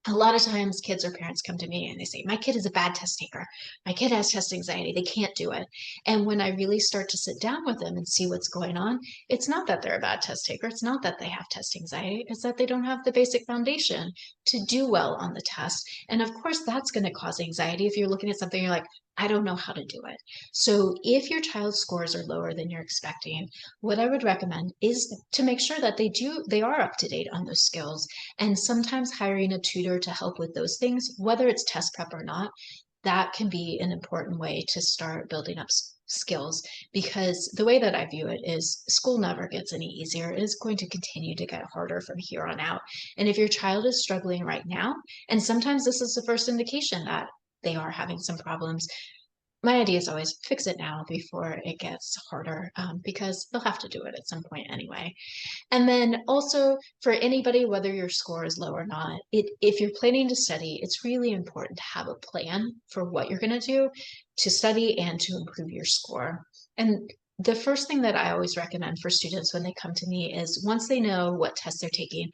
a lot of times kids or parents come to me and they say, my kid is a bad test taker. My kid has test anxiety. They can't do it. And when I really start to sit down with them and see what's going on, it's not that they're a bad test taker. It's not that they have test anxiety. It's that they don't have the basic foundation to do well on the test. And of course, that's going to cause anxiety if you're looking at something, you're like, I don't know how to do it. So if your child's scores are lower than you're expecting, what I would recommend is to make sure that they are up to date on those skills. And sometimes hiring a tutor to help with those things, whether it's test prep or not, that can be an important way to start building up skills, because the way that I view it is school never gets any easier. It is going to continue to get harder from here on out. And if your child is struggling right now, and sometimes this is the first indication that they are having some problems, my idea is always fix it now before it gets harder, because they'll have to do it at some point anyway. And then also for anybody, whether your score is low or not, if you're planning to study, it's really important to have a plan for what you're going to do to study and to improve your score. And the first thing that I always recommend for students when they come to me is once they know what tests they're taking,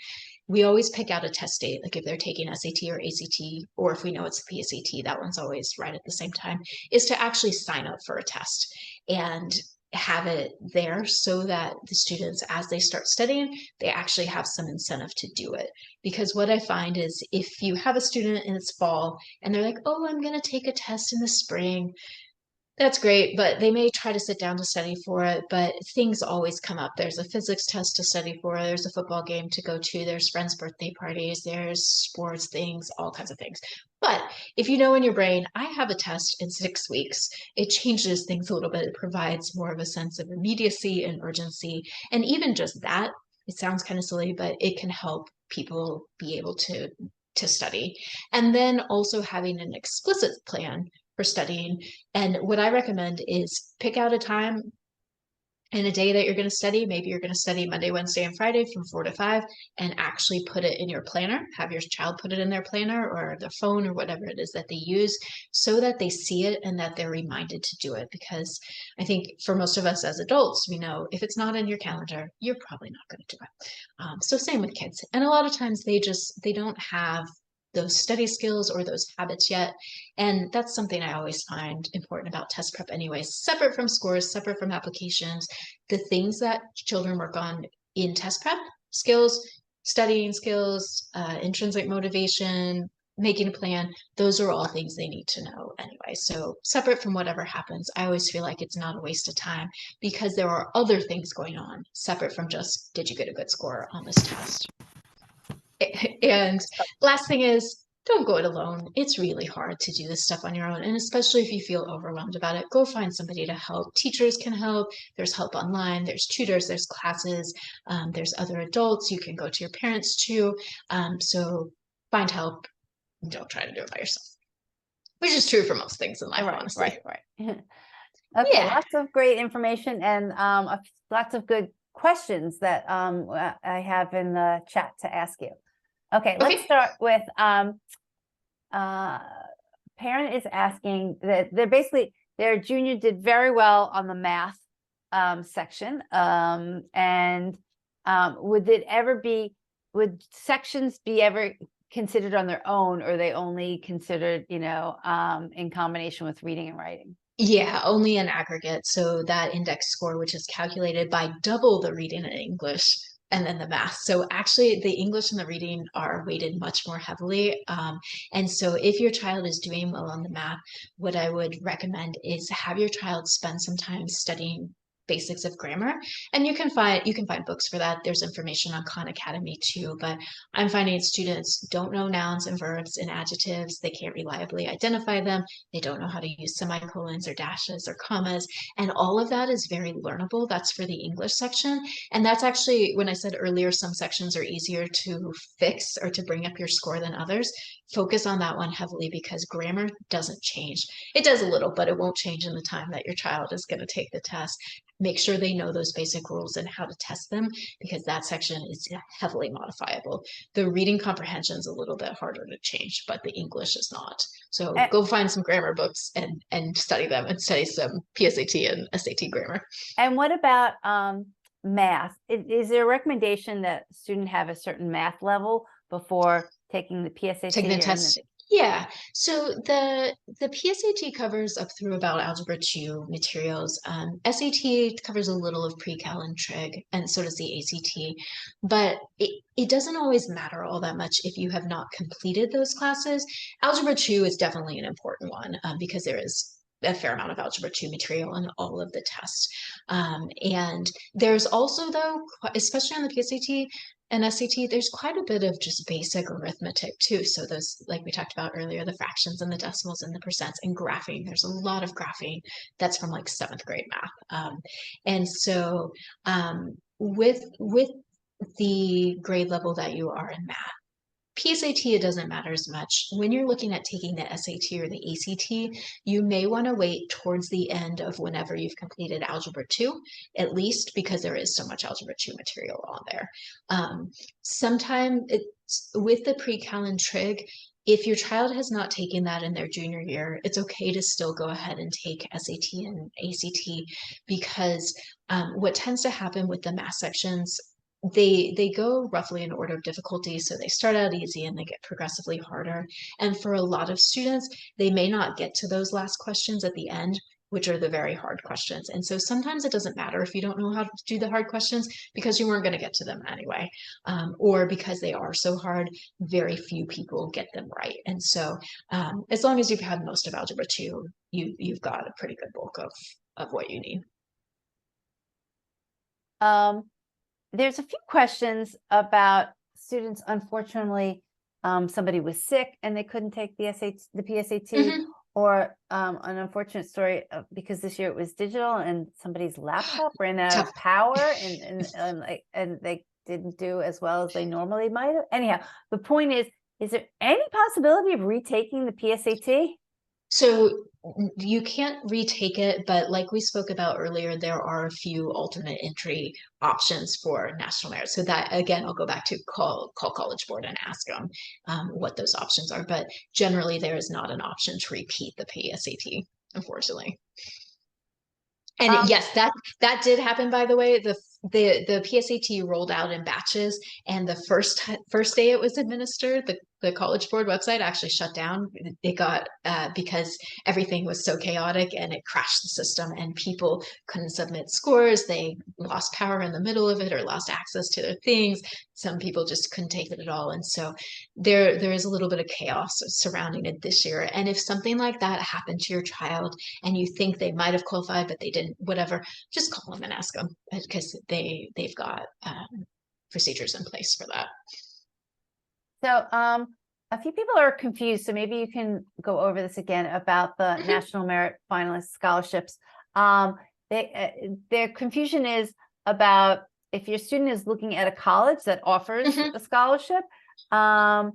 we always pick out a test date, like if they're taking SAT or ACT, or if we know it's the PSAT, that one's always right at the same time, is to actually sign up for a test and have it there so that the students, as they start studying, they actually have some incentive to do it. Because what I find is if you have a student and it's fall and they're like, oh, I'm going to take a test in the spring, that's great, but they may try to sit down to study for it, but things always come up. There's a physics test to study for, there's a football game to go to, there's friends' birthday parties, there's sports things, all kinds of things. But if you know in your brain, I have a test in 6 weeks, it changes things a little bit. It provides more of a sense of immediacy and urgency. And even just that, it sounds kind of silly, but it can help people be able to study. And then also having an explicit plan for studying. And what I recommend is pick out a time and a day that you're going to study. Maybe you're going to study Monday, Wednesday, and Friday from 4 to 5 and actually put it in your planner. Have your child put it in their planner or their phone or whatever it is that they use so that they see it and that they're reminded to do it. Because I think for most of us as adults, we know if it's not in your calendar, you're probably not going to do it. So same with kids. And a lot of times they don't have those study skills or those habits yet. And that's something I always find important about test prep anyways, separate from scores, separate from applications, the things that children work on in test prep, skills, studying skills, intrinsic motivation, making a plan, those are all things they need to know anyway. So separate from whatever happens, I always feel like it's not a waste of time because there are other things going on separate from just, did you get a good score on this test? And last thing is, don't go it alone. It's really hard to do this stuff on your own. And especially if you feel overwhelmed about it, go find somebody to help. Teachers can help. There's help online. There's tutors. There's classes. There's other adults. You can go to your parents too. So find help. Don't try to do it by yourself, which is true for most things in life, honestly. Right. Okay, Yeah. lots of great information and lots of good questions that I have in the chat to ask you. Okay, let's start with parent is asking that their junior did very well on the math section, and would sections be ever considered on their own, or are they only considered, in combination with reading and writing? Yeah, only an aggregate. So that index score, which is calculated by double the reading and English and then the math. So actually the English and the reading are weighted much more heavily. And so if your child is doing well on the math, what I would recommend is have your child spend some time studying basics of grammar, and you can find books for that. There's information on Khan Academy too, but I'm finding students don't know nouns and verbs and adjectives. They can't reliably identify them. They don't know how to use semicolons or dashes or commas, and all of that is very learnable. That's for the English section. And that's actually, when I said earlier, some sections are easier to fix or to bring up your score than others. Focus on that one heavily because grammar doesn't change. It does a little, but it won't change in the time that your child is going to take the test. Make sure they know those basic rules and how to test them because that section is heavily modifiable. The reading comprehension is a little bit harder to change, but the English is not. So go find some grammar books and study them and study some PSAT and SAT grammar. And what about math? Is there a recommendation that a student have a certain math level before taking the PSAT? Taking the test. Yeah, so the PSAT covers up through about Algebra 2 materials. SAT covers a little of pre-cal and trig, and so does the ACT. But it doesn't always matter all that much if you have not completed those classes. Algebra 2 is definitely an important one because there is a fair amount of Algebra 2 material in all of the tests. And there's also, though, especially on the PSAT, and SAT, there's quite a bit of just basic arithmetic too. So those, like we talked about earlier, the fractions and the decimals and the percents and graphing, there's a lot of graphing that's from like 7th grade math. And so with the grade level that you are in math, PSAT, it doesn't matter as much. When you're looking at taking the SAT or the ACT, you may want to wait towards the end of whenever you've completed Algebra 2, at least, because there is so much Algebra 2 material on there. Sometime with the pre-cal and trig, if your child has not taken that in their junior year, it's okay to still go ahead and take SAT and ACT, because what tends to happen with the math sections, they go roughly in order of difficulty. So they start out easy and they get progressively harder. And for a lot of students, they may not get to those last questions at the end, which are the very hard questions. And so sometimes it doesn't matter if you don't know how to do the hard questions, because you weren't going to get to them anyway, or because they are so hard, very few people get them right. And so as long as you've had most of Algebra 2, you've got a pretty good bulk of what you need. There's a few questions about students. Unfortunately, somebody was sick and they couldn't take the PSAT, or an unfortunate story because this year it was digital and somebody's laptop ran out of power and they didn't do as well as they normally might have. Anyhow, the point is there any possibility of retaking the PSAT? So you can't retake it, but like we spoke about earlier, there are a few alternate entry options for national merit. So that, again, I'll go back to call College Board and ask them what those options are. But generally, there is not an option to repeat the PSAT, unfortunately. And yes, that did happen, by the way. The PSAT rolled out in batches, and the first day it was administered, the College Board website actually shut down. It got because everything was so chaotic and it crashed the system and people couldn't submit scores. They lost power in the middle of it or lost access to their things. Some people just couldn't take it at all. And so there is a little bit of chaos surrounding it this year. And if something like that happened to your child and you think they might have qualified, but they didn't, whatever, just call them and ask them, because they've got procedures in place for that. So a few people are confused, so maybe you can go over this again about the National Merit Finalist scholarships. Their confusion is about if your student is looking at a college that offers a scholarship, are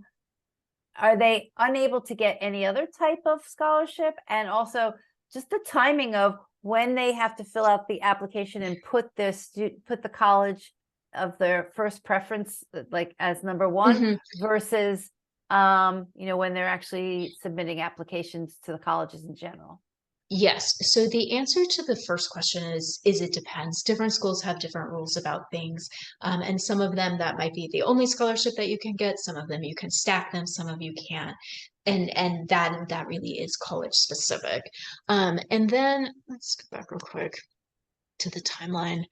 they unable to get any other type of scholarship? And also just the timing of when they have to fill out the application and put the college of their first preference, like as number one, versus when they're actually submitting applications to the colleges in general. Yes. So the answer to the first question is it depends. Different schools have different rules about things. And some of them that might be the only scholarship that you can get. Some of them you can stack them, some of you can't. And that really is college specific. And then let's go back real quick to the timeline.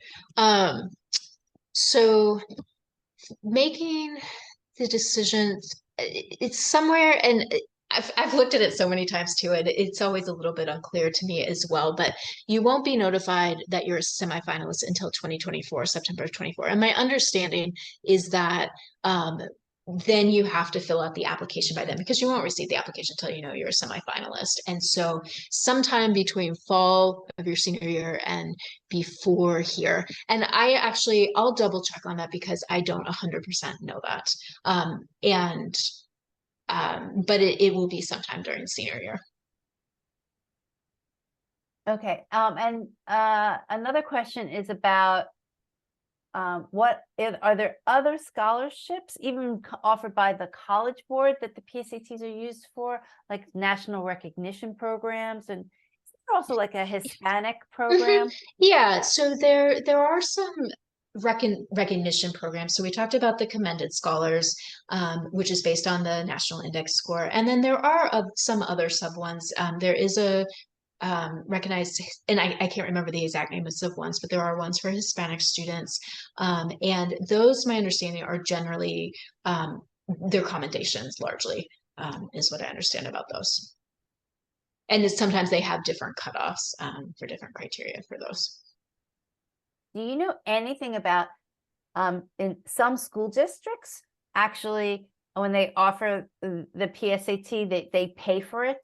So making the decisions, it's somewhere, and I've looked at it so many times too, and it's always a little bit unclear to me as well, but you won't be notified that you're a semifinalist until 2024, September of 24. And my understanding is that then you have to fill out the application by then, because you won't receive the application until you know you're a semifinalist. And so sometime between fall of your senior year and before here, and I'll double check on that because I don't 100% know that. But it will be sometime during senior year. Okay. And another question is about are there other scholarships even offered by the College Board that the PSATs are used for, like national recognition programs, and is there also like a Hispanic program? Yeah, so there are some recognition programs. So we talked about the Commended Scholars, which is based on the National Index score, and then there are some other sub ones. There is a recognized, and I can't remember the exact names of ones, but there are ones for Hispanic students, and those, my understanding, are generally their commendations largely, is what I understand about those. And sometimes they have different cutoffs for different criteria for those. Do you know anything about in some school districts, actually, when they offer the PSAT, they pay for it?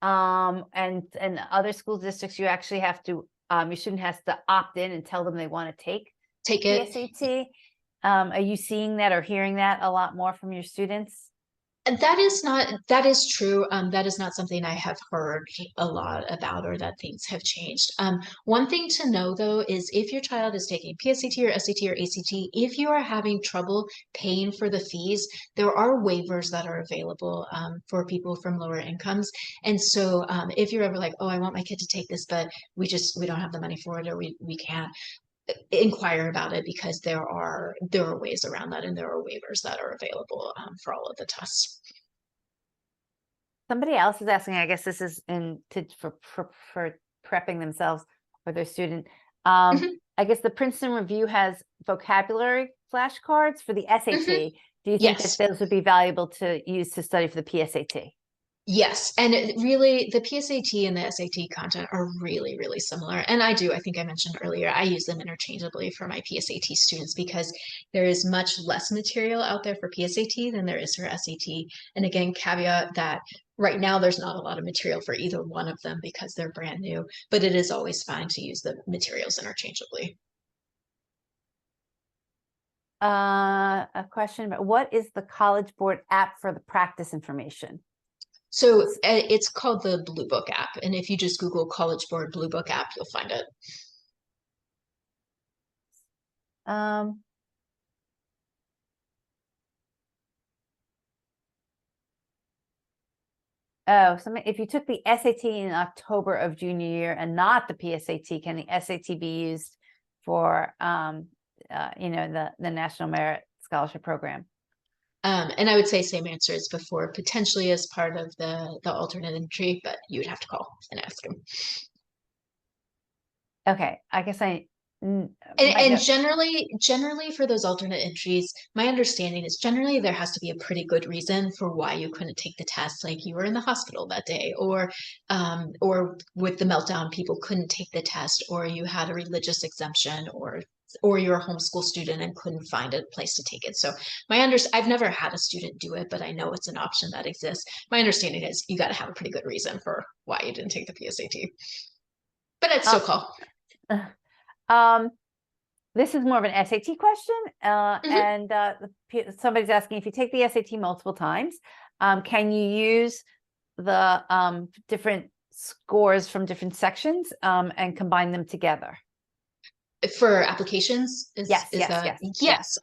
And other school districts, you actually have to, your student has to opt in and tell them they want to take it. PSAT. Are you seeing that or hearing that a lot more from your students? And that is true. That is not something I have heard a lot about or that things have changed. One thing to know though is if your child is taking PSAT or SAT or ACT, if you are having trouble paying for the fees, there are waivers that are available for people from lower incomes. And so if you're ever like, oh, I want my kid to take this, but we don't have the money for it, or we can't, inquire about it, because there are ways around that, and there are waivers that are available for all of the tests. Somebody else is asking, I guess this is for prepping themselves or their student. Mhm. I guess the Princeton Review has vocabulary flashcards for the SAT. Do you think that Yes. those would be valuable to use to study for the PSAT? Yes, and really the PSAT and the SAT content are really, really similar. And I think I mentioned earlier, I use them interchangeably for my PSAT students because there is much less material out there for PSAT than there is for SAT. And again, caveat that right now there's not a lot of material for either one of them because they're brand new, but it is always fine to use the materials interchangeably. A question about what is the College Board app for the practice information? So it's called the Blue Book app. And if you just Google College Board Blue Book app, you'll find it. Oh, so if you took the SAT in October of junior year and not the PSAT, can the SAT be used for, the National Merit Scholarship Program? And I would say same answer as before, potentially as part of the alternate entry, but you would have to call and ask them. Okay, I guess And generally for those alternate entries, my understanding is generally there has to be a pretty good reason for why you couldn't take the test, like you were in the hospital that day, or with the meltdown, people couldn't take the test, or you had a religious exemption, or you're a homeschool student and couldn't find a place to take it. So I've never had a student do it, but I know it's an option that exists. My understanding is you got to have a pretty good reason for why you didn't take the PSAT, but I'd still call. This is more of an SAT question, and somebody's asking, if you take the SAT multiple times, can you use the different scores from different sections and combine them together? For applications? Yes. Yes.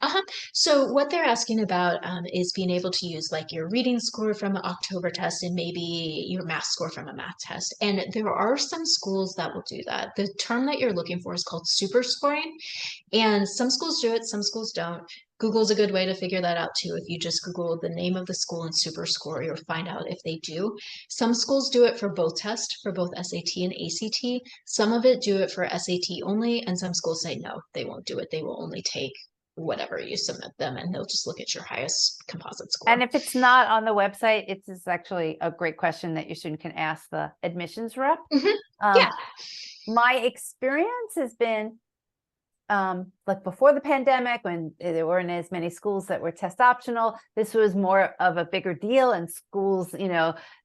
So what they're asking about is being able to use like your reading score from an October test and maybe your math score from a math test. And there are some schools that will do that. The term that you're looking for is called super scoring. And some schools do it, some schools don't. Google's a good way to figure that out too. If you just Google the name of the school and super score, you'll find out if they do. Some schools do it for both tests, for both SAT and ACT. Some of it do it for SAT only, and some schools say no, they won't do it. They will only take whatever you submit them, and they'll just look at your highest composite score. And if it's not on the website, it's actually a great question that your student can ask the admissions rep. Yeah. My experience has been like before the pandemic, when there weren't as many schools that were test optional, this was more of a bigger deal, and schools,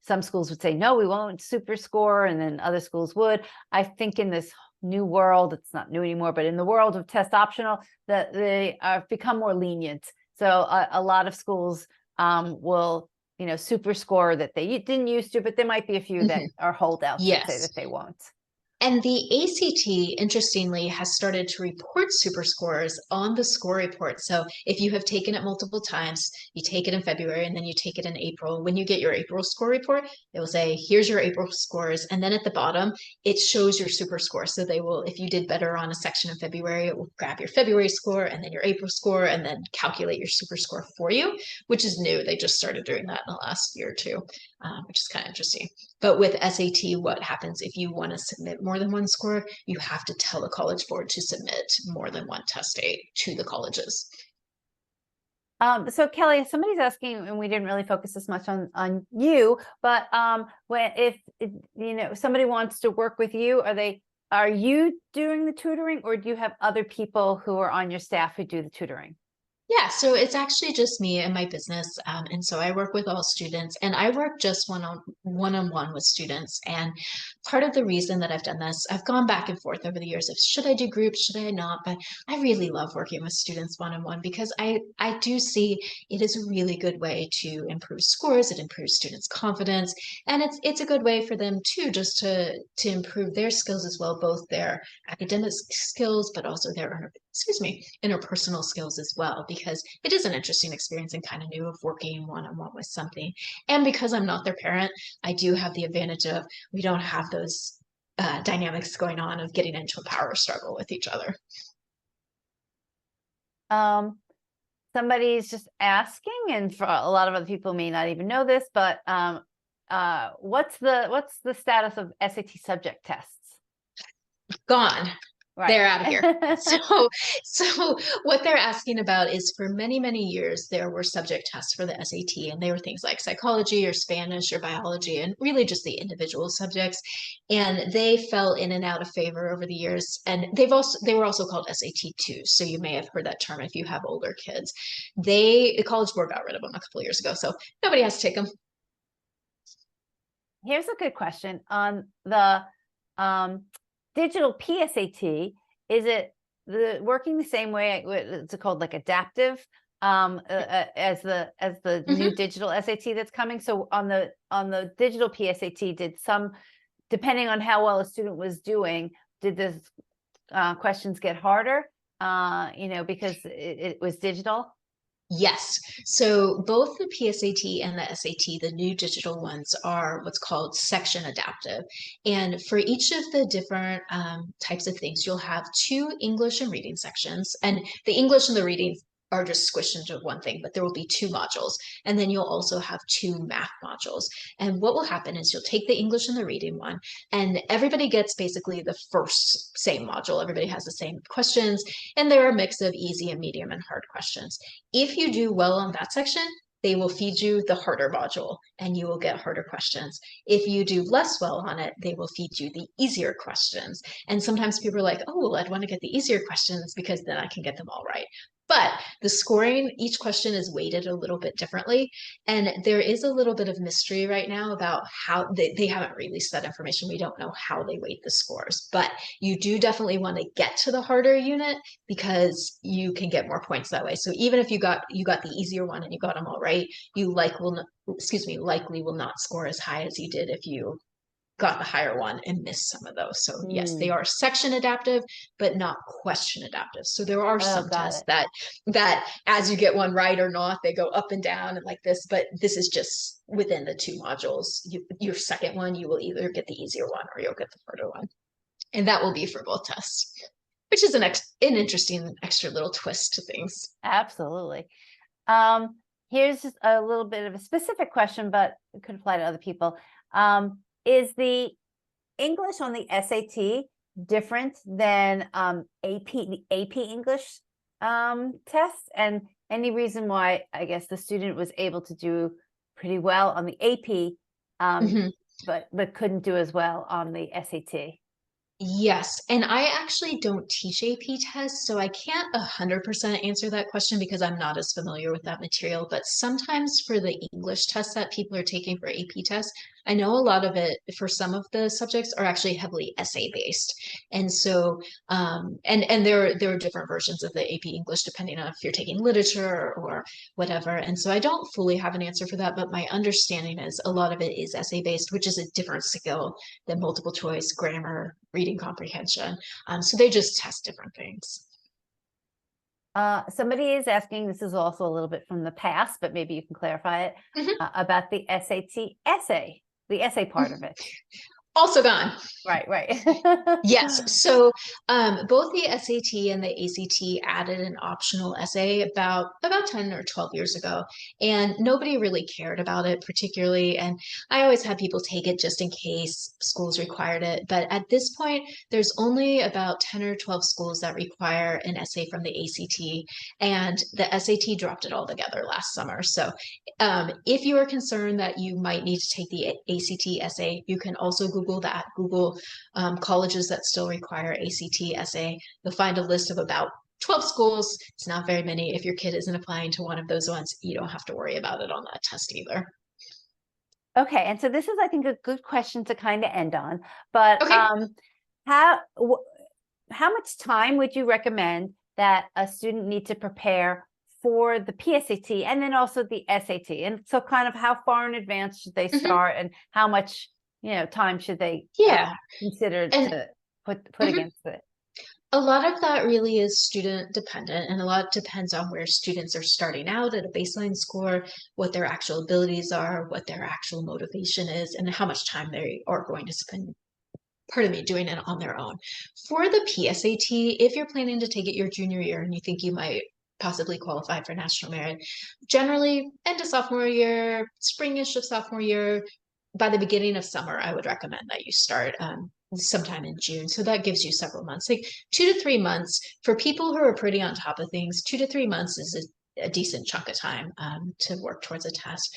some schools would say, no, we won't super score, and then other schools would. I think in this new world, it's not new anymore, but in the world of test optional, that they have become more lenient. So a lot of schools will, super score that they didn't used to, but there might be a few that are holdouts that say that they won't. And the ACT, interestingly, has started to report super scores on the score report. So if you have taken it multiple times, you take it in February and then you take it in April. When you get your April score report, it will say, here's your April scores. And then at the bottom, it shows your super score. So they will, if you did better on a section in February, it will grab your February score and then your April score and then calculate your super score for you, which is new. They just started doing that in the last year or two, which is kind of interesting. But with SAT, what happens if you want to submit more than one score, you have to tell the College Board to submit more than one test date to the colleges. So Kelly, somebody's asking, and we didn't really focus as much on you, but if somebody wants to work with you, are you doing the tutoring, or do you have other people who are on your staff who do the tutoring? Yeah, so it's actually just me and my business. And so I work with all students and I work just one-on-one with students. And part of the reason that I've done this, I've gone back and forth over the years of should I do groups, should I not? But I really love working with students one-on-one because I do see it is a really good way to improve scores, it improves students' confidence, and it's a good way for them too, just to improve their skills as well, both their academic skills, but also their interpersonal skills as well, because it is an interesting experience and kind of new of working one-on-one with something. And because I'm not their parent, I do have the advantage of we don't have those dynamics going on of getting into a power struggle with each other. Somebody's just asking, and for a lot of other people may not even know this, but what's the status of SAT subject tests? Gone. Right. They're out of here. So what they're asking about is for many, many years, there were subject tests for the SAT, and they were things like psychology or Spanish or biology, and really just the individual subjects. And they fell in and out of favor over the years. And they were also called SAT2. So you may have heard that term if you have older kids. The College Board got rid of them a couple of years ago. So nobody has to take them. Here's a good question on the digital PSAT. Is it working the same way? It's called like adaptive as the new digital SAT that's coming. So on the digital PSAT, did depending on how well a student was doing, did the questions get harder? Because it was digital. Yes. So both the PSAT and the SAT, the new digital ones, are what's called section adaptive. And for each of the different types of things, you'll have two English and reading sections. And the English and the reading are just squished into one thing, but there will be two modules. And then you'll also have two math modules. And what will happen is you'll take the English and the reading one, and everybody gets basically the first same module. Everybody has the same questions, and they're a mix of easy and medium and hard questions. If you do well on that section, they will feed you the harder module and you will get harder questions. If you do less well on it, they will feed you the easier questions. And sometimes people are like, oh, well, I'd want to get the easier questions because then I can get them all right. But the scoring, each question is weighted a little bit differently. And there is a little bit of mystery right now about how they haven't released that information. We don't know how they weight the scores, but you do definitely want to get to the harder unit because you can get more points that way. So even if you got the easier one and you got them all right, you likely will not score as high as you did if you got the higher one and missed some of those. So yes, they are section adaptive, but not question adaptive. So there are some tests that as you get one right or not, they go up and down and like this, but this is just within the two modules. Your second one, you will either get the easier one or you'll get the harder one. And that will be for both tests, which is an interesting extra little twist to things. Absolutely. Here's just a little bit of a specific question, but it could apply to other people. Is the English on the SAT different than AP English tests? And any reason why I guess the student was able to do pretty well on the AP, but couldn't do as well on the SAT? Yes, and I actually don't teach AP tests, so I can't 100% answer that question because I'm not as familiar with that material. But sometimes for the English tests that people are taking for AP tests, I know a lot of it for some of the subjects are actually heavily essay based. And so, and there are different versions of the AP English depending on if you're taking literature or whatever. And so I don't fully have an answer for that, but my understanding is a lot of it is essay based, which is a different skill than multiple choice, grammar, reading comprehension. So they just test different things. Somebody is asking, this is also a little bit from the past, but maybe you can clarify it, about the SAT essay, the essay part of it. Also gone. Right. Yes. So both the SAT and the ACT added an optional essay about 10 or 12 years ago, and nobody really cared about it particularly. And I always had people take it just in case schools required it. But at this point, there's only about 10 or 12 schools that require an essay from the ACT, and the SAT dropped it all together last summer. So if you are concerned that you might need to take the ACT essay, you can also Google that. Google colleges that still require ACT essay. You'll find a list of about 12 schools, it's not very many. If your kid isn't applying to one of those ones, you don't have to worry about it on that test either. Okay, and so this is, I think, a good question to kind of end on, but Okay. how much time would you recommend that a student need to prepare for the PSAT and then also the SAT? And so kind of how far in advance should they start and how much, time should they consider And to put against it? a lot of that really is student dependent, and a lot depends on where students are starting out at a baseline score, what their actual abilities are, what their actual motivation is, and how much time they are going to spend, doing it on their own. For the PSAT, if you're planning to take it your junior year and you think you might possibly qualify for national merit, generally end of sophomore year, springish of sophomore year, by the beginning of summer, I would recommend that you start sometime in June. So that gives you several months, like 2 to 3 months. For people who are pretty on top of things, 2 to 3 months is a decent chunk of time to work towards a test.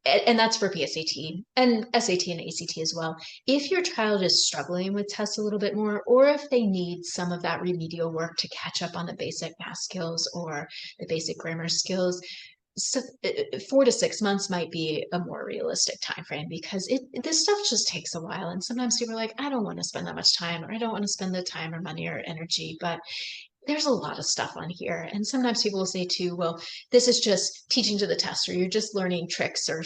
And that's for PSAT and SAT and ACT as well. If your child is struggling with tests a little bit more, or if they need some of that remedial work to catch up on the basic math skills or the basic grammar skills, so 4 to 6 months might be a more realistic time frame, because this stuff just takes a while, and sometimes people are like, I don't want to spend that much time, or I don't want to spend the time or money or energy, but there's a lot of stuff on here. And sometimes people will say too, well, this is just teaching to the test, or you're just learning tricks or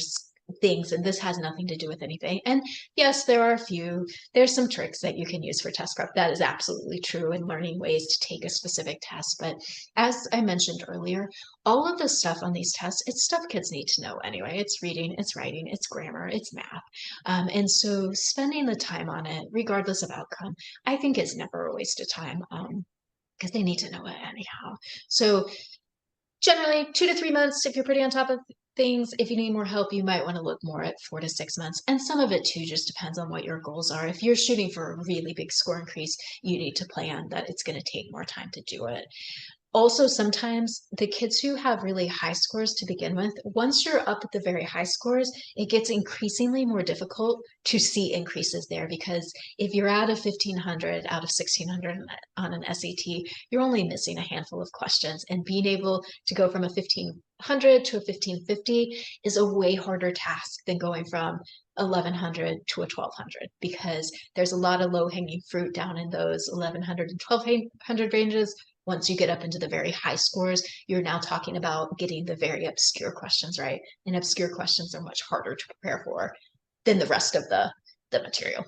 things, and this has nothing to do with anything. And yes, there's some tricks that you can use for test prep. That is absolutely true, in learning ways to take a specific test. But as I mentioned earlier, all of the stuff on these tests, it's stuff kids need to know anyway. It's reading, it's writing, it's grammar, it's math. And so spending the time on it, regardless of outcome, I think is never a waste of time, because they need to know it anyhow. So generally 2 to 3 months if you're pretty on top of things. If you need more help, you might want to look more at 4 to 6 months. And some of it too just depends on what your goals are. If you're shooting for a really big score increase, you need to plan that it's going to take more time to do it. Also, sometimes the kids who have really high scores to begin with, once you're up at the very high scores, it gets increasingly more difficult to see increases there, because if you're at a 1500 out of 1600 on an SAT, you're only missing a handful of questions, and being able to go from a 1500 to a 1550 is a way harder task than going from 1100 to a 1200, because there's a lot of low-hanging fruit down in those 1100 and 1200 ranges. Once you get up into the very high scores, you're now talking about getting the very obscure questions right. And obscure questions are much harder to prepare for than the rest of the material.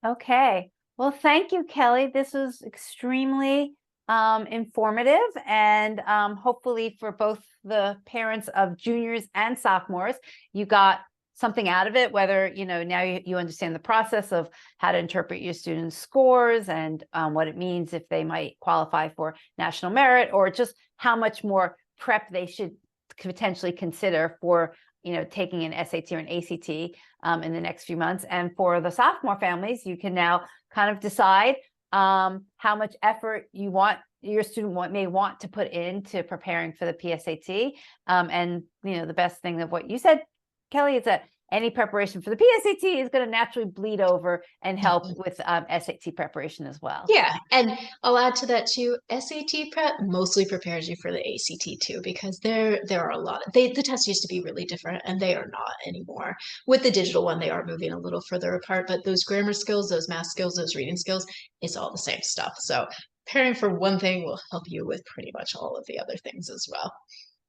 Okay. Well, thank you, Kelly. This was extremely informative, and hopefully for both the parents of juniors and sophomores, you got something out of it, whether, now you understand the process of how to interpret your students' scores and what it means if they might qualify for national merit, or just how much more prep they should potentially consider for, taking an SAT or an ACT in the next few months. And for the sophomore families, you can now kind of decide how much effort your student may want to put into preparing for the PSAT. And, the best thing of what you said, Kelly, is that any preparation for the PSAT is going to naturally bleed over and help with SAT preparation as well. Yeah, and I'll add to that too, SAT prep mostly prepares you for the ACT too, because there are a lot of, the tests used to be really different, and they are not anymore. With the digital one, they are moving a little further apart, but those grammar skills, those math skills, those reading skills, it's all the same stuff. So preparing for one thing will help you with pretty much all of the other things as well.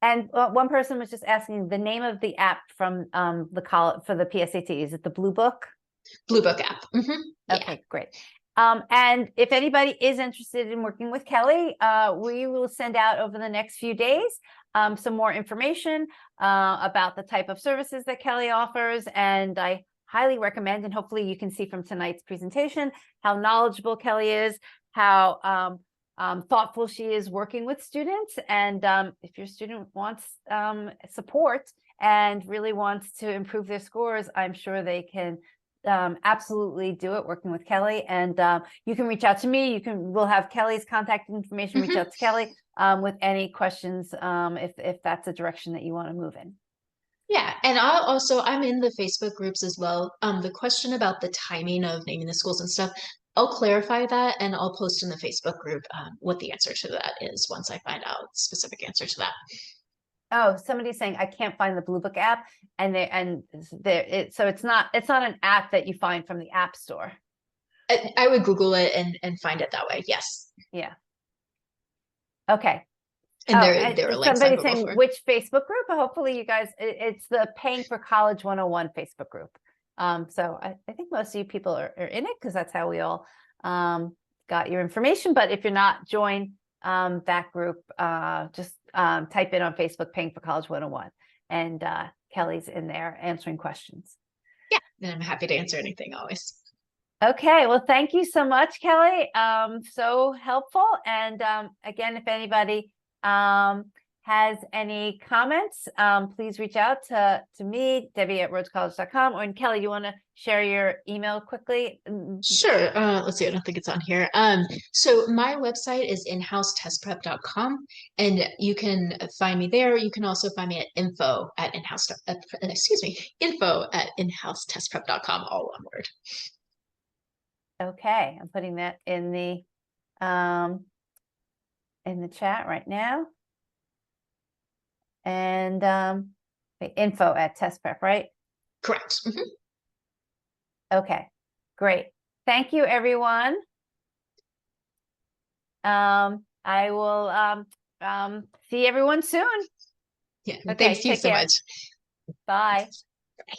And one person was just asking the name of the app from the college for the PSAT. Is it the Blue Book? Blue Book app. Yeah. Okay, great. And if anybody is interested in working with Kelly, we will send out over the next few days some more information about the type of services that Kelly offers. And I highly recommend, and hopefully you can see from tonight's presentation, how knowledgeable Kelly is, how thoughtful she is working with students. And if your student wants support and really wants to improve their scores, I'm sure they can absolutely do it working with Kelly. And you can reach out to me. We'll have Kelly's contact information. Reach out to Kelly with any questions if that's a direction that you want to move in. Yeah, and I'm in the Facebook groups as well. The question about the timing of naming the schools and stuff, I'll clarify that and I'll post in the Facebook group what the answer to that is once I find out specific answer to that. Oh, somebody's saying I can't find the Blue Book app, and so it's not an app that you find from the App Store. I would Google it and find it that way. Yes. Yeah. Okay. And there and are links on somebody Google saying for. which Facebook group? Hopefully you guys, it's the Paying for College 101 Facebook group. So I think most of you people are in it because that's how we all got your information. But if you're not, join that group. Just type in on Facebook Paying for College 101, and Kelly's in there answering questions. Yeah, and I'm happy to answer anything always. Okay, well, thank you so much, Kelly. So helpful. And again, if anybody has any comments, please reach out to me, Debbie at rhodescollege.com. Or, and Kelly, you want to share your email quickly? Sure. Let's see. I don't think it's on here. So my website is inhousetestprep.com, and you can find me there. You can also find me at info at info@inhousetestprep.com, all one word. Okay, I'm putting that in the chat right now. And the info at test prep, right? Correct. Mm-hmm. Okay, great. Thank you, everyone. I will see everyone soon. Yeah. Okay, Thanks you take so care. much. Bye. Bye.